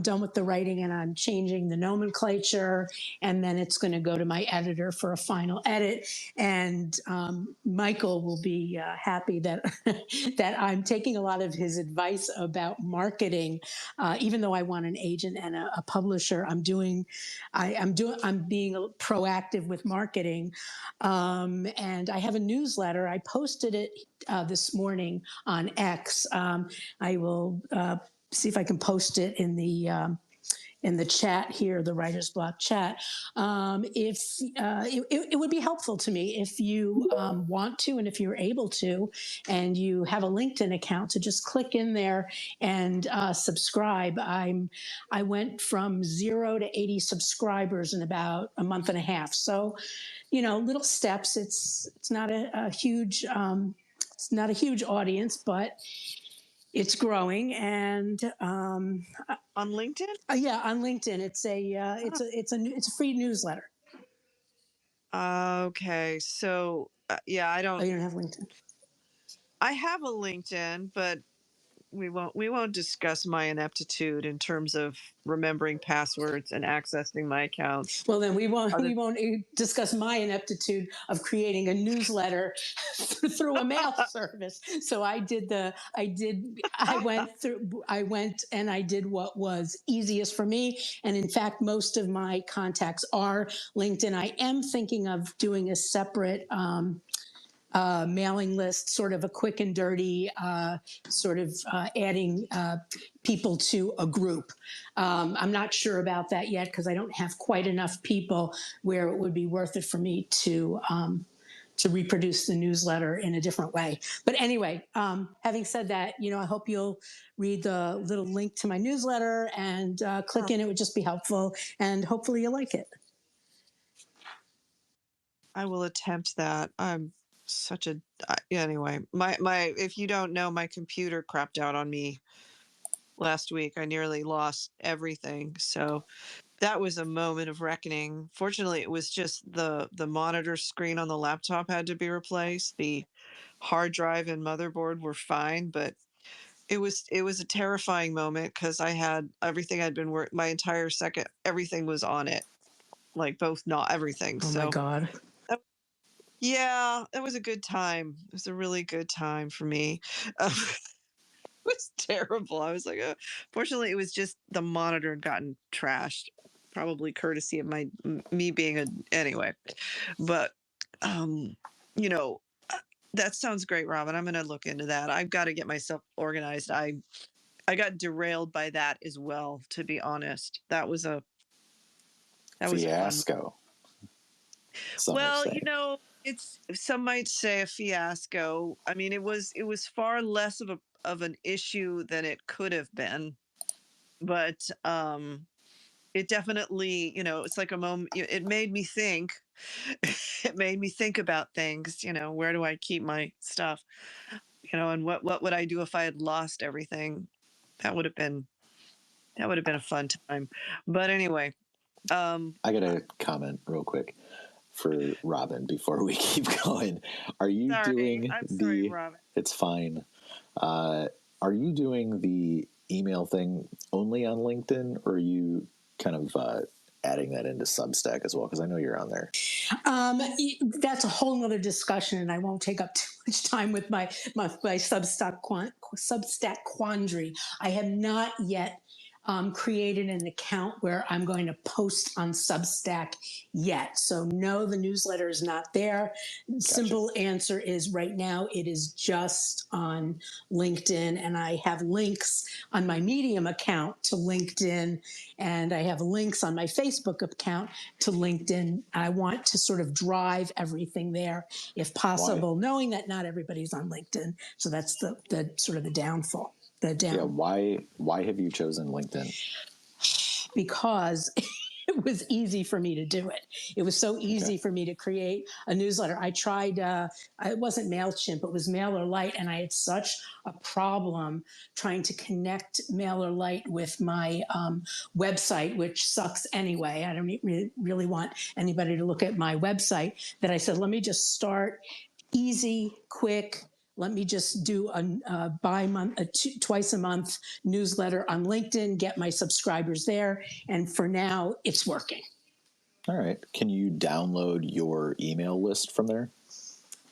done with the writing, and I'm changing the nomenclature, and then it's going to go to my editor for a final edit. And Michael will be happy that that I'm taking a lot of his advice about marketing. Even though I want an agent and a publisher, I'm being proactive with marketing. And I have a newsletter. I posted it this morning on X. I will see if I can post it in the chat here, the Writer's Block chat. If it would be helpful to me if you want to, and if you're able to, and you have a LinkedIn account, to just click in there and subscribe. I went from 0 to 80 subscribers in about a month and a half. So, little steps. It's not a huge audience, but it's growing. And On LinkedIn? yeah, on LinkedIn, it's a free newsletter. Okay, so yeah, I don't. Oh, you don't have LinkedIn? I have a LinkedIn, but we won't discuss my ineptitude in terms of remembering passwords and accessing my accounts. Well, then we won't discuss my ineptitude of creating a newsletter through a mail service. So I went and I did what was easiest for me. And in fact, most of my contacts are LinkedIn. I am thinking of doing a separate mailing list, sort of a quick and dirty, adding people to a group. I'm not sure about that yet because I don't have quite enough people where it would be worth it for me to reproduce the newsletter in a different way. But anyway, having said that, I hope you'll read the little link to my newsletter and click in. It would just be helpful, and hopefully you'll like it. I will attempt that. I'm such a anyway. My if you don't know, my computer crapped out on me last week. I nearly lost everything. So that was a moment of reckoning. Fortunately, it was just the monitor screen on the laptop had to be replaced. The hard drive and motherboard were fine, but it was a terrifying moment because I had everything I'd been my entire second everything was on it, like both not everything. Oh my God. Yeah, that was a good time. It was a really good time for me. It was terrible. I was like, fortunately, it was just the monitor had gotten trashed, probably courtesy of me being anyway. But you know, that sounds great, Robin. I'm going to look into that. I've got to get myself organized. I got derailed by that as well. To be honest, that was a fiasco. Well, some might say a fiasco. I mean, it was far less of an issue than it could have been, but it definitely, it's like a moment. It made me think. It made me think about things. Where do I keep my stuff? And what would I do if I had lost everything? That would have been a fun time. But anyway, I got a comment real quick for Robin before we keep going. Are you doing sorry, Robin. It's fine. Are you doing the email thing only on LinkedIn, or are you kind of adding that into Substack as well? Because I know you're on there. That's a whole nother discussion, and I won't take up too much time with my Substack quandary. I have not yet created an account where I'm going to post on Substack yet. So no, the newsletter is not there. Gotcha. Simple answer is right now it is just on LinkedIn, and I have links on my Medium account to LinkedIn, and I have links on my Facebook account to LinkedIn. I want to sort of drive everything there if possible, knowing that not everybody's on LinkedIn. So that's the sort of the downfall. Yeah, why have you chosen LinkedIn? Because it was easy for me to do it. It was so easy for me to create a newsletter. I tried, it wasn't MailChimp, it was MailerLite, and I had such a problem trying to connect MailerLite with my website, which sucks anyway. I don't really want anybody to look at my website, that I said, let me just start easy, quick. Let me just do a twice a month newsletter on LinkedIn, get my subscribers there. And for now, it's working. All right. Can you download your email list from there?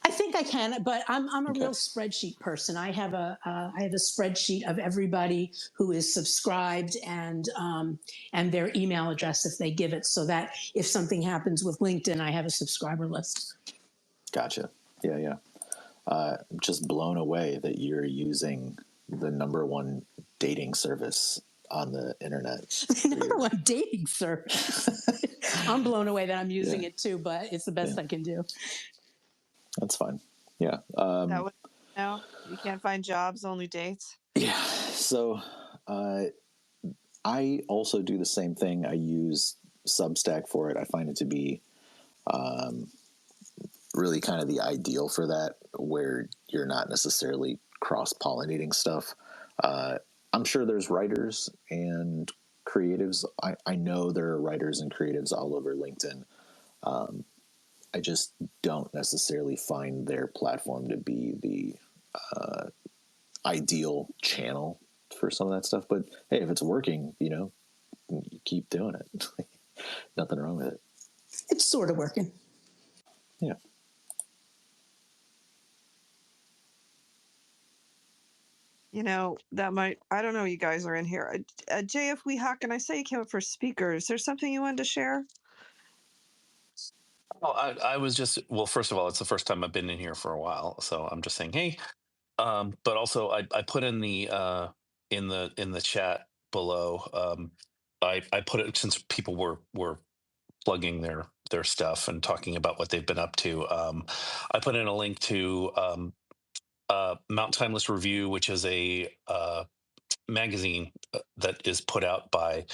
I think I can, but I'm a real spreadsheet person. I have a spreadsheet of everybody who is subscribed and their email address if they give it, so that if something happens with LinkedIn, I have a subscriber list. Gotcha. Yeah. Just blown away that you're using the #1 dating service on the internet. The #1 dating service. I'm blown away that I'm using it too, but it's the best I can do. That's fine. Yeah. That would you can't find jobs, only dates. Yeah. So I also do the same thing. I use Substack for it. I find it to be really kind of the ideal for that, where you're not necessarily cross-pollinating stuff. I'm sure there's writers and creatives. I know there are writers and creatives all over LinkedIn. I just don't necessarily find their platform to be the ideal channel for some of that stuff. But hey, if it's working, you keep doing it. Nothing wrong with it. It's sort of working. Yeah. That might, I don't know, you guys are in here. JF Weehawken, I say you came up for speaker. Is there something you wanted to share? Well, I was just, well, first of all, it's the first time I've been in here for a while, so I'm just saying, hey. But also, I put in the chat below. I put it, since people were plugging their stuff and talking about what they've been up to. I put in a link to Mount Timeless Review, which is a magazine that is put out by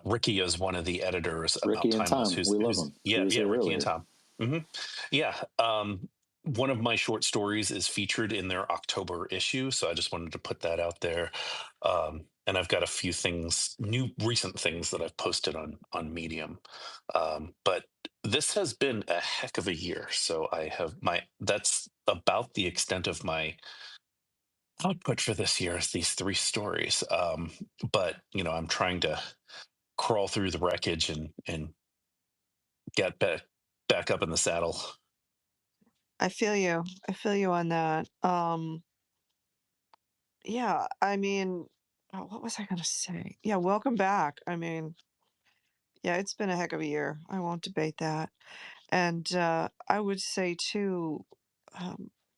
Ricky, is one of the editors of Ricky Mount and Timeless. Tom, we love them. Yeah, Ricky earlier. and Tom. Mm-hmm. Yeah. One of my short stories is featured in their October issue, so I just wanted to put that out there. And I've got a few recent things that I've posted on Medium. But this has been a heck of a year, so that's about the extent of my output for this year, is these 3 stories. But I'm trying to crawl through the wreckage and get back up in the saddle. I feel you on that. Yeah, I mean, what was I going to say? Yeah, welcome back. I mean, yeah, it's been a heck of a year. I won't debate that. And I would say too,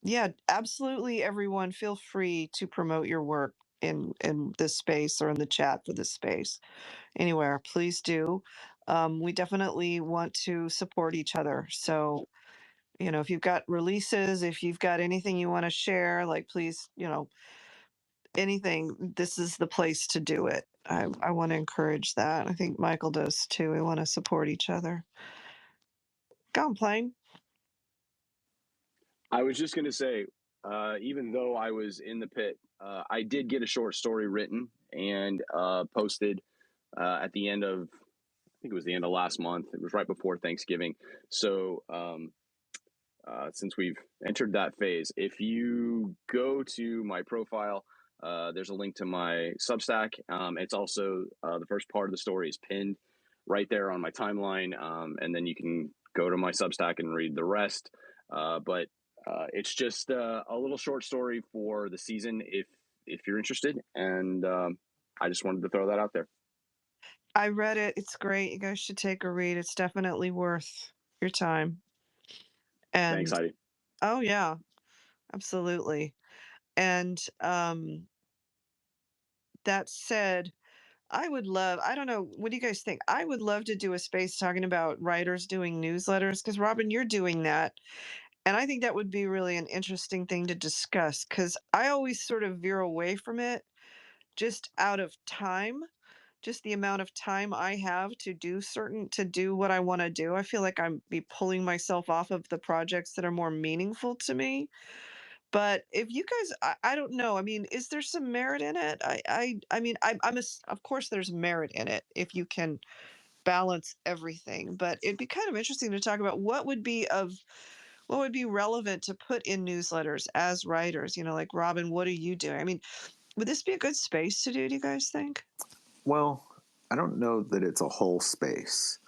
yeah, absolutely, everyone, feel free to promote your work in this space or in the chat for this space. Anywhere, please do. We definitely want to support each other. So, if you've got releases, if you've got anything you want to share, like, please, anything, this is the place to do it. I want to encourage that. I think Michael does too. We want to support each other. Go on, Plane. I was just going to say, even though I was in the pit, I did get a short story written and posted at the end of, I think it was the end of last month. It was right before Thanksgiving. So since we've entered that phase, if you go to my profile, there's a link to my Substack. It's also the first part of the story is pinned right there on my timeline, and then you can go to my Substack and read the rest. But it's just a little short story for the season if you're interested, and I just wanted to throw that out there. I read it. It's great. You guys should take a read. It's definitely worth your time. Thanks, And Heidi. oh yeah, absolutely. And that said, I don't know, what do you guys think? I would love to do a space talking about writers doing newsletters, because Robin, you're doing that. And I think that would be really an interesting thing to discuss, because I always sort of veer away from it just out of time, just the amount of time I have to do what I want to do. I feel like I'm be pulling myself off of the projects that are more meaningful to me. But if you guys, I don't know. I mean, is there some merit in it? I mean, of course there's merit in it if you can balance everything. But it'd be kind of interesting to talk about what would be relevant to put in newsletters as writers. Like Robin, what are you doing? I mean, would this be a good space to do you guys think? Well, I don't know that it's a whole space,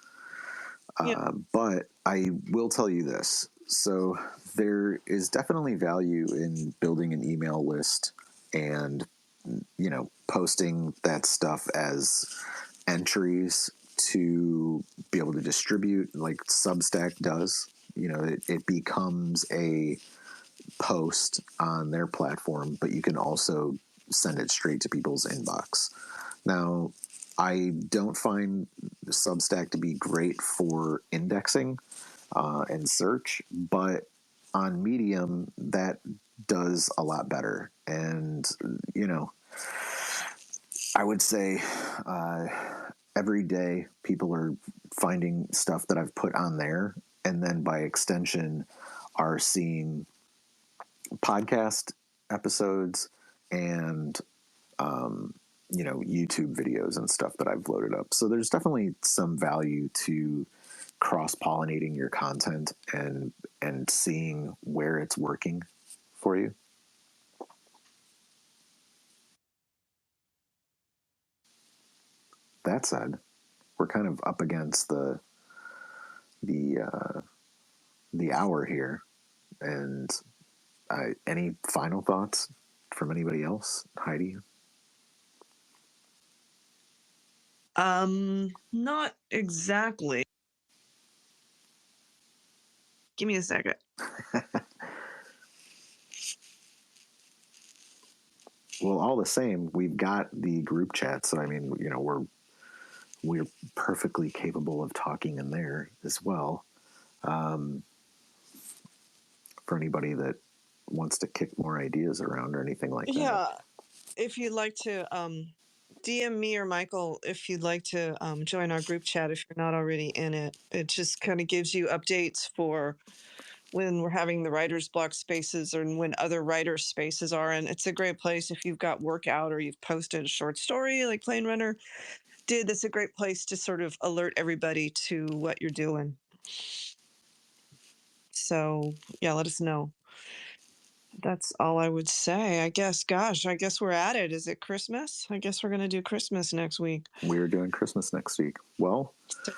Yeah. but I will tell you this. So there is definitely value in building an email list and, posting that stuff as entries to be able to distribute like Substack does. It becomes a post on their platform, but you can also send it straight to people's inbox. Now, I don't find Substack to be great for indexing and search, but on Medium, that does a lot better. And, I would say every day people are finding stuff that I've put on there, and then by extension are seeing podcast episodes and YouTube videos and stuff that I've loaded up. So there's definitely some value to cross-pollinating your content and seeing where it's working for you. That said, we're kind of up against the hour here, and any final thoughts from anybody else, Heidi? Not exactly. Give me a second. Well, all the same, we've got the group chat, so I mean, we're perfectly capable of talking in there as well. For anybody that wants to kick more ideas around or anything like that. Yeah, if you'd like to DM me or Michael if you'd like to join our group chat if you're not already in it. It just kind of gives you updates for when we're having the writer's block spaces or when other writer spaces are. And it's a great place if you've got work out or you've posted a short story like Plane Runner did. That's a great place to sort of alert everybody to what you're doing. So yeah, let us know. That's all I would say, I guess. Gosh, I guess we're at it. Is it Christmas? I guess we're going to do Christmas next week. We're doing Christmas next week. Well, So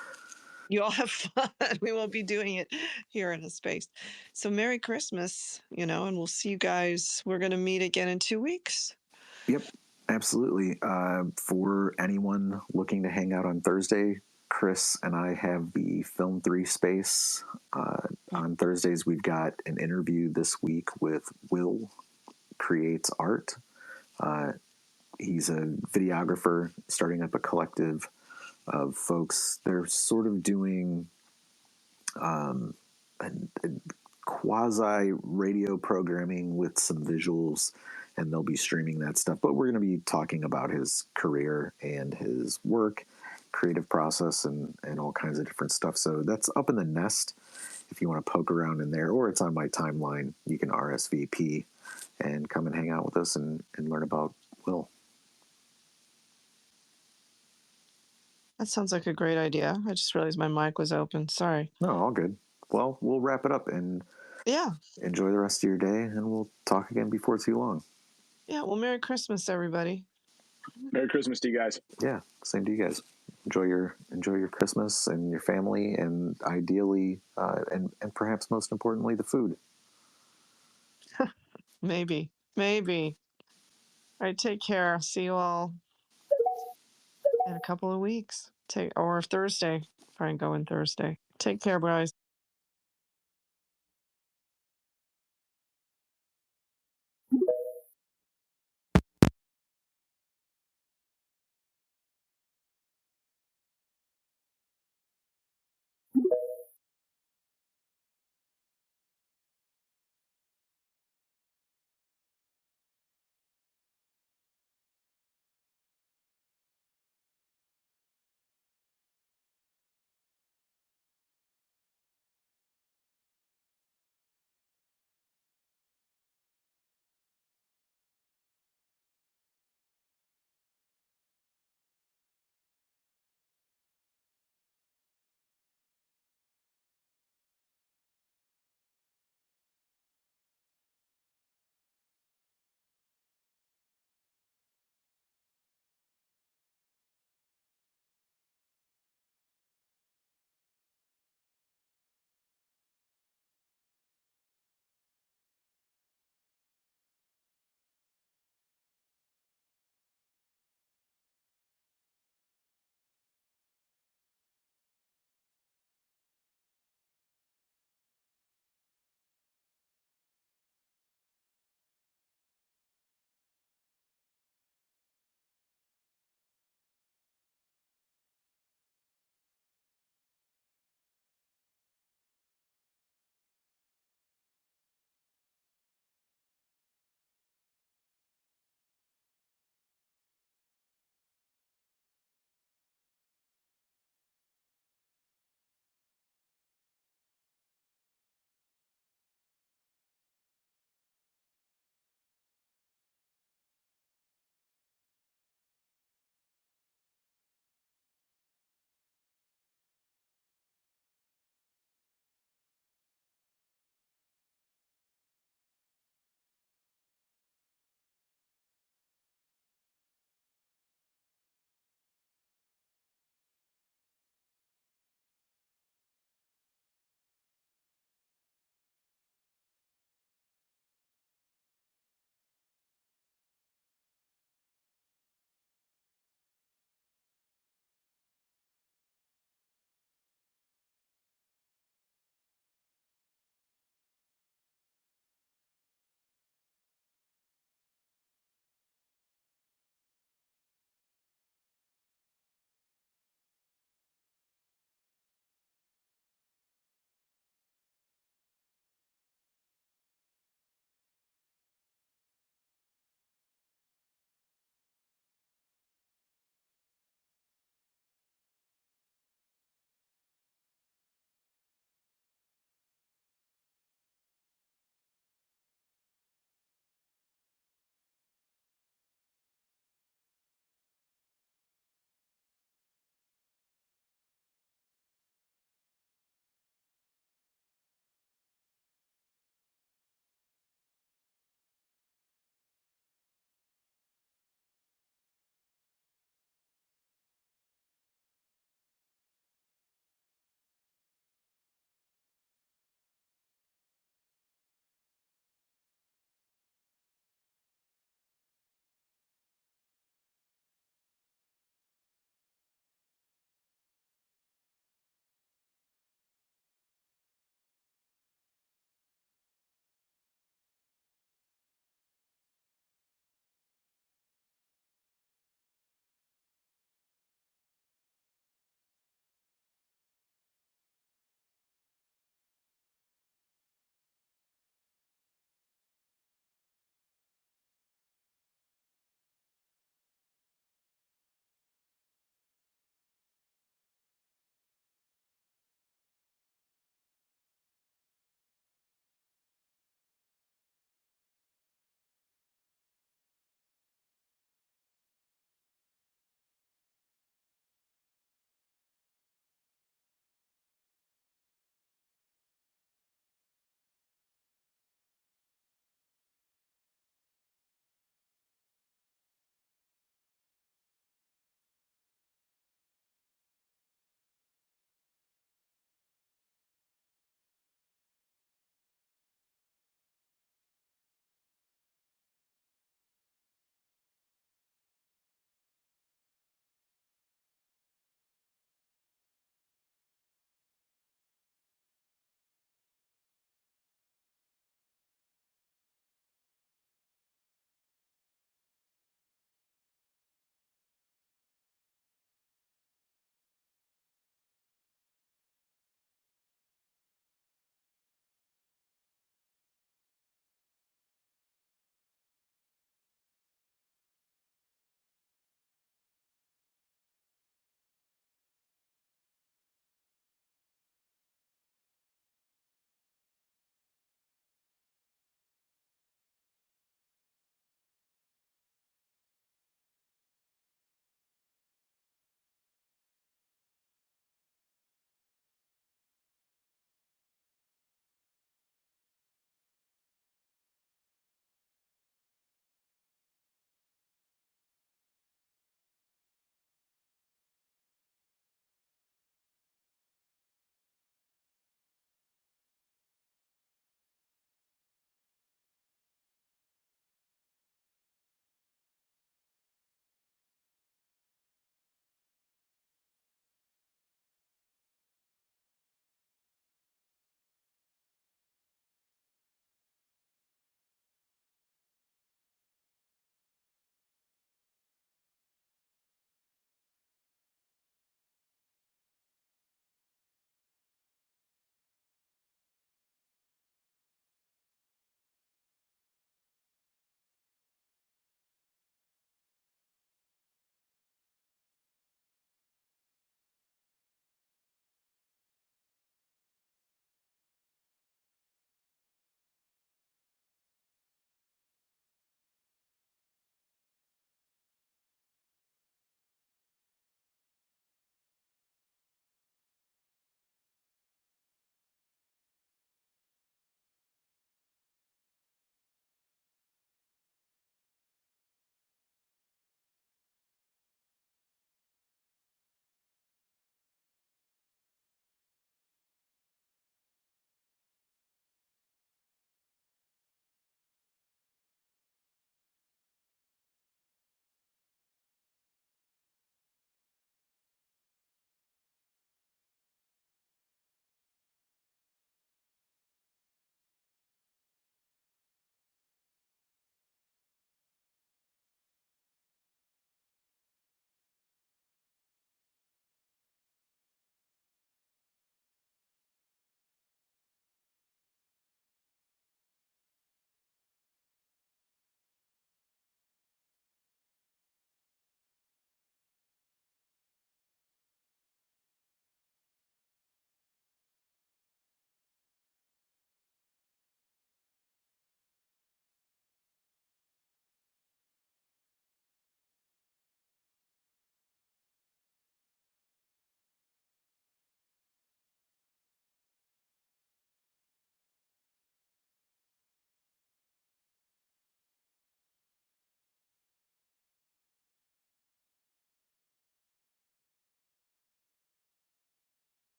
you all have fun. We won't be doing it here in a space. So Merry Christmas, and we'll see you guys. We're going to meet again in 2 weeks. Yep, absolutely. For anyone looking to hang out on Thursday, Chris and I have the Film 3 space. On Thursdays, we've got an interview this week with Will Creates Art. He's a videographer starting up a collective of folks. They're sort of doing a quasi radio programming with some visuals, and they'll be streaming that stuff. But we're going to be talking about his career and his work, creative process, and all kinds of different stuff. So that's up in the nest if you want to poke around in there, or it's on my timeline. You can RSVP and come and hang out with us and learn about Will. That sounds like a great idea. I just realized my mic was open. Sorry. No, all good. Well, we'll wrap it up and enjoy the rest of your day, and we'll talk again before too long. Yeah, well, Merry Christmas, everybody. Merry Christmas to you guys. Yeah, same to you guys. Enjoy your Christmas and your family, and ideally, and perhaps most importantly, the food. Maybe. All right, take care. See you all in a couple of weeks. Or Thursday. Try and go in Thursday. Take care, guys.